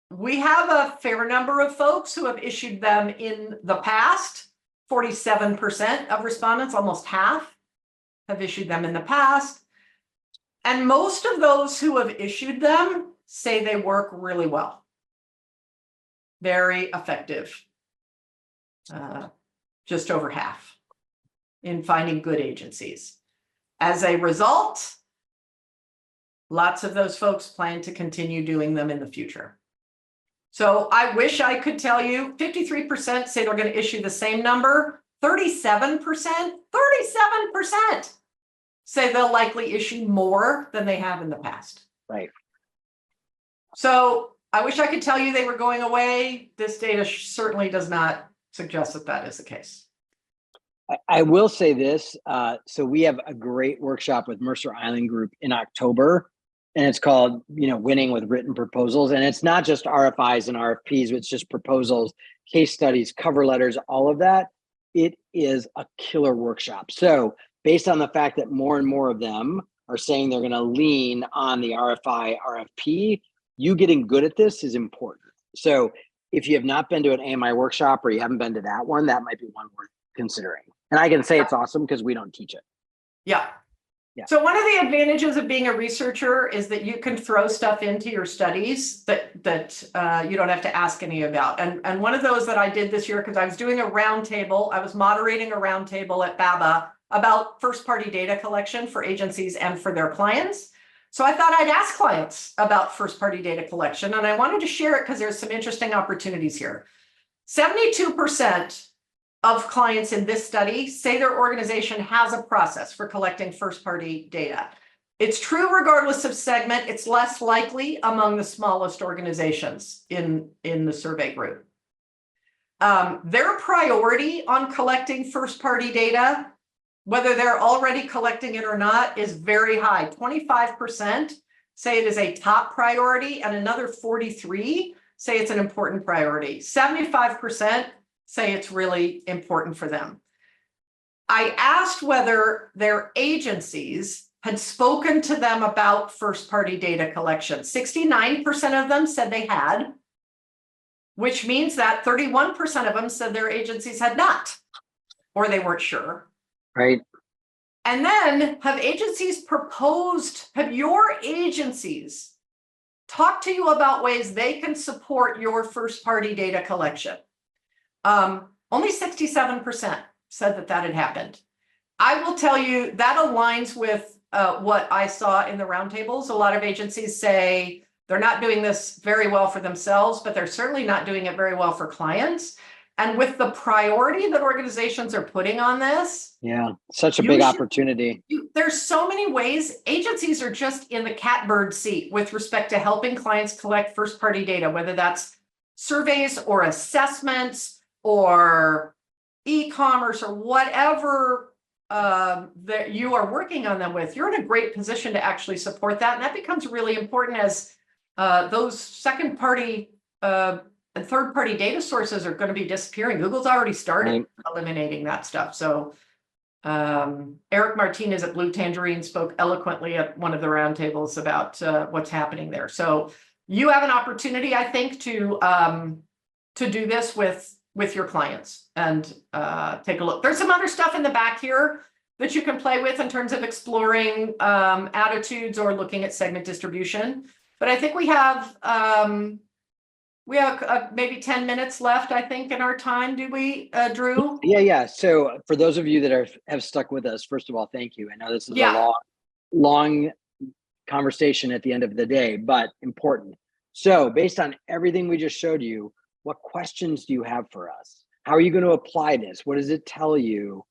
We have a fair number of folks who have issued them in the past. 47% of respondents, almost half, have issued them in the past. And most of those who have issued them say they work really well. Very effective. Just over half in finding good agencies. As a result, lots of those folks plan to continue doing them in the future. So I wish I could tell you 53% say they're going to issue the same number. 37% say they'll likely issue more than they have in the past. Right. So I wish I could tell you they were going away. This data certainly does not suggest that that is the case. I will say this. So we have a great workshop with Mercer Island Group in October, and it's called, Winning with Written Proposals. And it's not just RFIs and RFPs, it's just proposals, case studies, cover letters, all of that. It is a killer workshop. So based on the fact that more and more of them are saying they're going to lean on the RFI, RFP, you getting good at this is important. So if you have not been to an AMI workshop or you haven't been to that one, that might be one worth considering. And I can say it's awesome because we don't teach it. Yeah. So one of the advantages of being a researcher is that you can throw stuff into your studies that you don't have to ask any about. And one of those that I did this year, because I was doing a roundtable, I was moderating a roundtable at BABA about first-party data collection for agencies and for their clients. So I thought I'd ask clients about first-party data collection, and I wanted to share it because there's some interesting opportunities here. 72% of clients in this study say their organization has a process for collecting first-party data. It's true regardless of segment. It's less likely among the smallest organizations in the survey group. Their priority on collecting first-party data, whether they're already collecting it or not, is very high. 25% say it is a top priority, and another 43% say it's an important priority. 75% say it's really important for them. I asked whether their agencies had spoken to them about first-party data collection. 69% of them said they had, which means that 31% of them said their agencies had not, or they weren't sure. Right. And then have your agencies talked to you about ways they can support your first-party data collection? Only 67% said that had happened. I will tell you that aligns with what I saw in the roundtables. A lot of agencies say they're not doing this very well for themselves, but they're certainly not doing it very well for clients. And with the priority that organizations are putting on this. Yeah, such a big opportunity. There's so many ways. Agencies are just in the catbird seat with respect to helping clients collect first-party data, whether that's surveys or assessments or e-commerce or whatever that you are working on them with. You're in a great position to actually support that. And that becomes really important as those second-party third-party data sources are going to be disappearing. Google's already started Right. eliminating that stuff. So Eric Martinez at Blue Tangerine spoke eloquently at one of the roundtables about what's happening there. So you have an opportunity, I think, to do this with your clients and take a look. There's some other stuff in the back here that you can play with in terms of exploring attitudes or looking at segment distribution. But I think we have maybe 10 minutes left, I think, in our time. Do we, Drew? Yeah. So for those of you that have stuck with us, first of all, thank you. I know this is a long conversation at the end of the day, but important. So based on everything we just showed you, what questions do you have for us? How are you going to apply this? What does it tell you?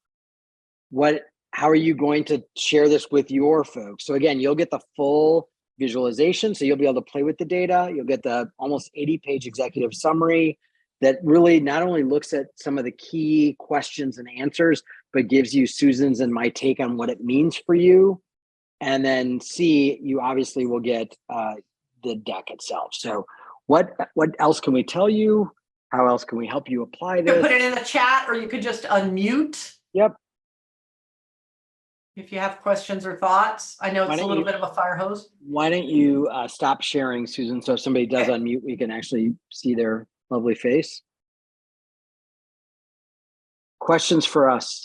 How are you going to share this with your folks? So again, you'll get the full visualization. So you'll be able to play with the data. You'll get the almost 80-page executive summary that really not only looks at some of the key questions and answers, but gives you Susan's and my take on what it means for you. And then C, you obviously will get the deck itself. So what else can we tell you? How else can we help you apply this? You can put it in the chat, or you could just unmute. Yep. If you have questions or thoughts. I know it's a little bit of a fire hose. Why don't you stop sharing, Susan? So if somebody does unmute, we can actually see their lovely face. Questions for us?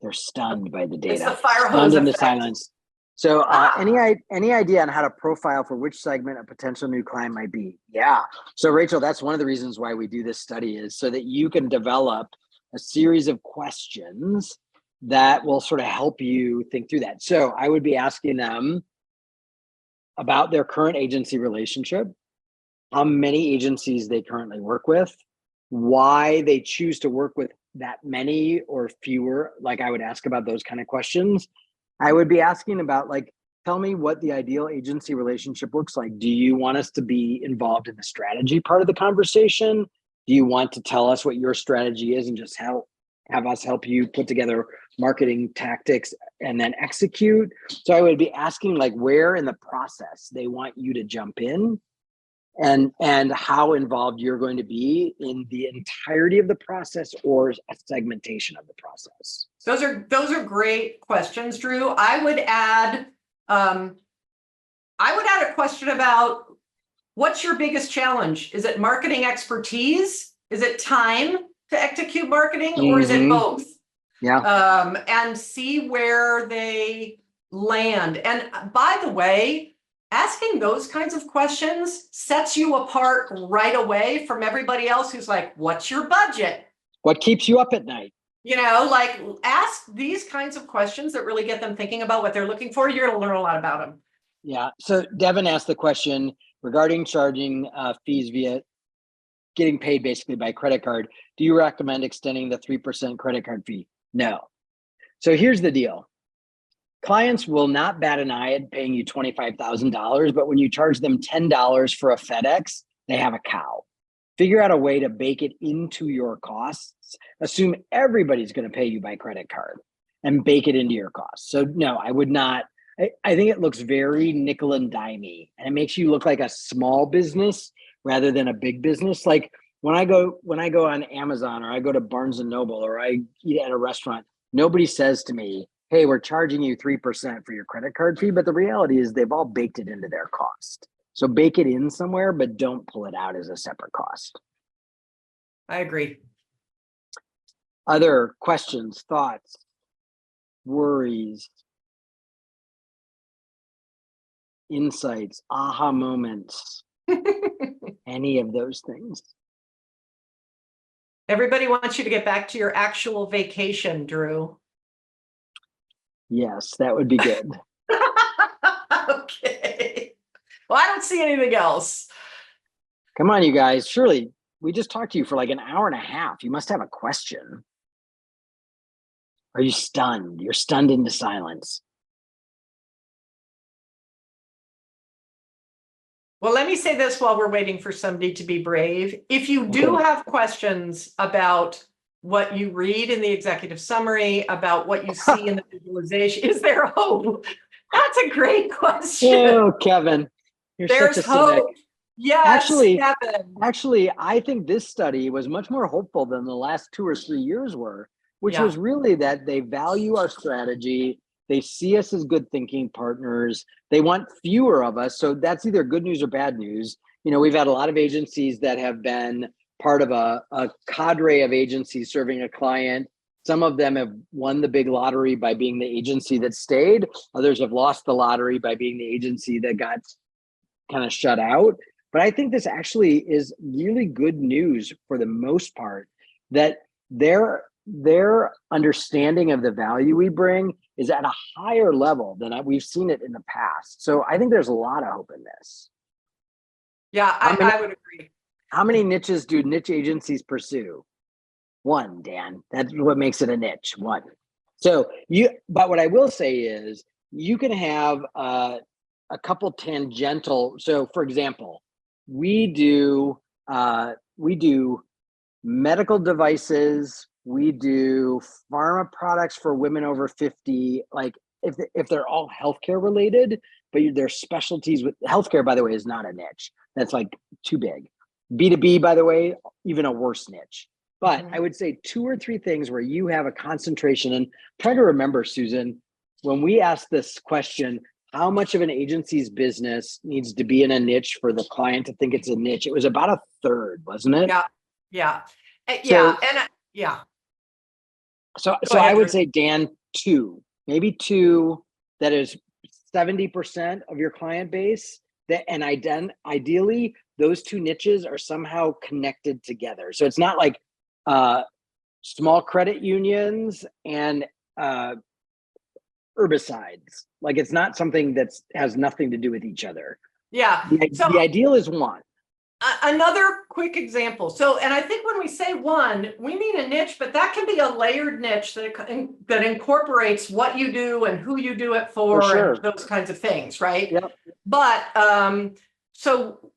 They're stunned by the data. It's the fire hose stunned into effect. silence. So any idea on how to profile for which segment a potential new client might be? Yeah. So Rachel, that's one of the reasons why we do this study, is so that you can develop a series of questions that will sort of help you think through that. So I would be asking them about their current agency relationship, how many agencies they currently work with, why they choose to work with that many or fewer. Like, I would ask about those kind of questions. I would be asking about, like, tell me what the ideal agency relationship looks like. Do you want us to be involved in the strategy part of the conversation? Do you want to tell us what your strategy is and just have us help you put together marketing tactics and then execute? So I would be asking, like, where in the process they want you to jump in, and how involved you're going to be in the entirety of the process or a segmentation of the process. Those are great questions, Drew. I would add a question about, what's your biggest challenge? Is it marketing expertise? Is it time to execute marketing, or is it both? Yeah. And see where they land. And by the way, asking those kinds of questions sets you apart right away from everybody else who's like, what's your budget? What keeps you up at night? You know, like, ask these kinds of questions that really get them thinking about what they're looking for. You're going to learn a lot about them. Yeah. So Devin asked the question regarding charging fees via getting paid basically by credit card. Do you recommend extending the 3% credit card fee? No. So here's the deal. Clients will not bat an eye at paying you $25,000, but when you charge them $10 for a FedEx, they have a cow. Figure out a way to bake it into your costs. Assume everybody's going to pay you by credit card and bake it into your costs. So no, I would not. I think it looks very nickel and dimey, and it makes you look like a small business rather than a big business. Like when I go on Amazon, or I go to Barnes and Noble, or I eat at a restaurant, nobody says to me, hey, we're charging you 3% for your credit card fee. But the reality is they've all baked it into their cost. So bake it in somewhere, but don't pull it out as a separate cost. I agree. Other questions, thoughts, worries, insights, aha moments, any of those things? Everybody wants you to get back to your actual vacation, Drew. Yes, that would be good. Okay. Well, I don't see anything else. Come on, you guys. Surely we just talked to you for like an hour and a half. You must have a question. Are you stunned? You're stunned into silence. Well, let me say this while we're waiting for somebody to be brave. If you do have questions about what you read in the executive summary, about what you see in the visualization, is there hope? That's a great question. Oh, Kevin. You're such There's a cynic. hope. Yes, Actually, Kevin. actually, I think this study was much more hopeful than the last 2 or 3 years were, which Yeah. was really that they value our strategy. They see us as good thinking partners. They want fewer of us. So that's either good news or bad news. We've had a lot of agencies that have been part of a cadre of agencies serving a client. Some of them have won the big lottery by being the agency that stayed. Others have lost the lottery by being the agency that got kind of shut out. But I think this actually is really good news for the most part, that their understanding of the value we bring is at a higher level than we've seen it in the past. So I think there's a lot of hope in this. Yeah, I would agree. How many niches do niche agencies pursue? One, Dan. That's what makes it a niche. One. But what I will say is you can have a couple tangential. So, for example, we do medical devices. We do pharma products for women over 50. Like if they're all healthcare related, but their specialties with healthcare, by the way, is not a niche. That's like too big. B2B, by the way, even a worse niche. But I would say 2 or 3 things where you have a concentration. And try to remember, Susan, when we ask this question, how much of an agency's business needs to be in a niche for the client to think it's a niche? It was about a third, wasn't it? Yeah. Yeah. So, Yeah. So Go ahead, I would Drew. say, Dan, 2, maybe 2, that is 70% of your client base. And ideally, those 2 niches are somehow connected together. So it's not like small credit unions and herbicides. Like it's not something that has nothing to do with each other. Yeah. So The ideal is one. another quick example. So, and I think when we say one, we mean a niche, but that can be a layered niche that incorporates what you do and who you do it for sure. and those kinds of things, right? Yep. But so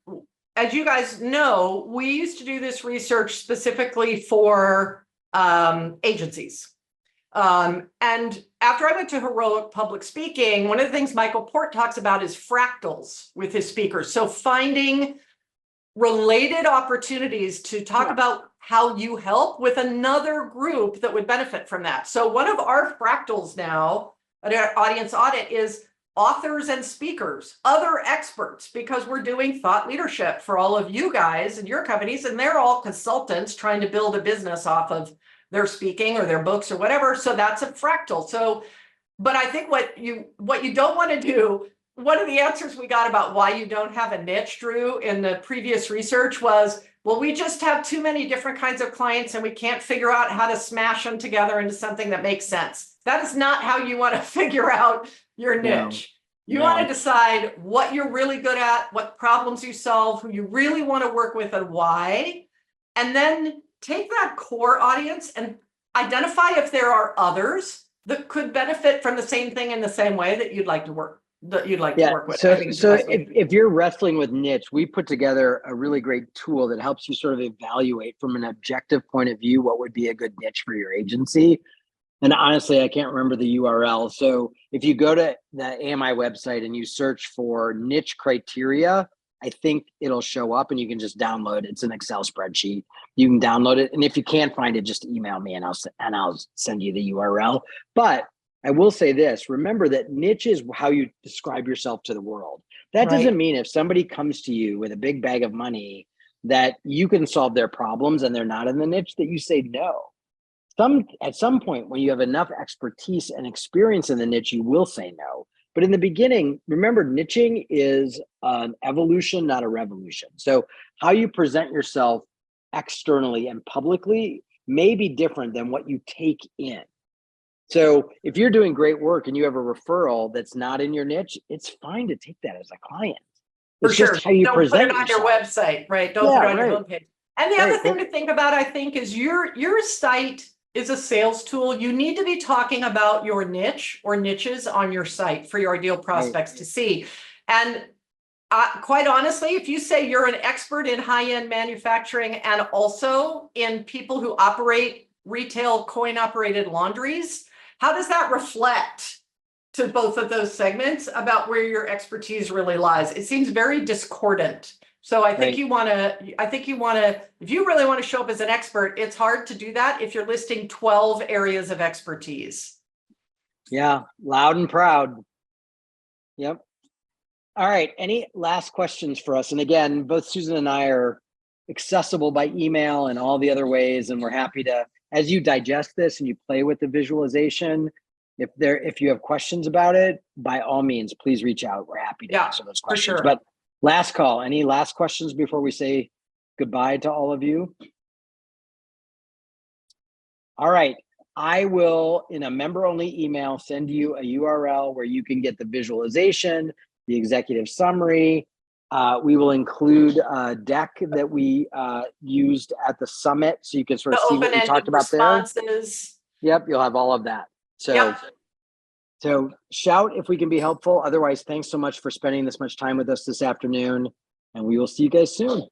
as you guys know, we used to do this research specifically for agencies. And after I went to Heroic Public Speaking, one of the things Michael Port talks about is fractals with his speakers. So finding related opportunities to talk about how you help with another group that would benefit from that. So one of our fractals now at our audience audit is authors and speakers, other experts, because we're doing thought leadership for all of you guys and your companies, and they're all consultants trying to build a business off of their speaking or their books or whatever. So that's a fractal. So, but I think what you don't want to do, one of the answers we got about why you don't have a niche, Drew, in the previous research was, well, we just have too many different kinds of clients and we can't figure out how to smash them together into something that makes sense. That is not how you want to figure out your niche. You want to decide what you're really good at, what problems you solve, who you really want to work with and why. And then take that core audience and identify if there are others that could benefit from the same thing in the same way that you'd like to work with. So if you're wrestling with niche, we put together a really great tool that helps you sort of evaluate from an objective point of view what would be a good niche for your agency. And honestly, I can't remember the URL. So if you go to the AMI website and you search for niche criteria, I think it'll show up and you can just download it. It's an Excel spreadsheet. You can download it. And if you can't find it, just email me and I'll send you the URL. But I will say this, remember that niche is how you describe yourself to the world. That doesn't mean if somebody comes to you with a big bag of money that you can solve their problems and they're not in the niche, that you say no. At some point when you have enough expertise and experience in the niche, you will say no. But in the beginning, remember, niching is an evolution, not a revolution. So how you present yourself externally and publicly may be different than what you take in. So if you're doing great work and you have a referral that's not in your niche, it's fine to take that as a client. It's just how you present it on your website, right? Don't put it on your homepage. And the other thing to think about, I think, is your site is a sales tool. You need to be talking about your niche or niches on your site for your ideal prospects to see. And quite honestly, if you say you're an expert in high-end manufacturing and also in people who operate retail coin-operated laundries, how does that reflect to both of those segments about where your expertise really lies. It seems very discordant. So I think you want to, if you really want to show up as an expert, it's hard to do that if you're listing 12 areas of expertise. Yeah, loud and proud. Yep. All right. Any last questions for us? And again, both Susan and I are accessible by email and all the other ways. And we're happy to, as you digest this and you play with the visualization, if you have questions about it, by all means, please reach out. We're happy to answer those questions. Sure. But last call, any last questions before we say goodbye to all of you? All right. I will, in a member-only email, send you a URL where you can get the visualization, the executive summary. We will include a deck that we used at the summit, so you can sort of see what we talked about there. Yep, you'll have all of that. So, so shout if we can be helpful. Otherwise, thanks so much for spending this much time with us this afternoon, and we will see you guys soon.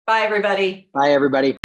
Bye, everybody. Bye, everybody.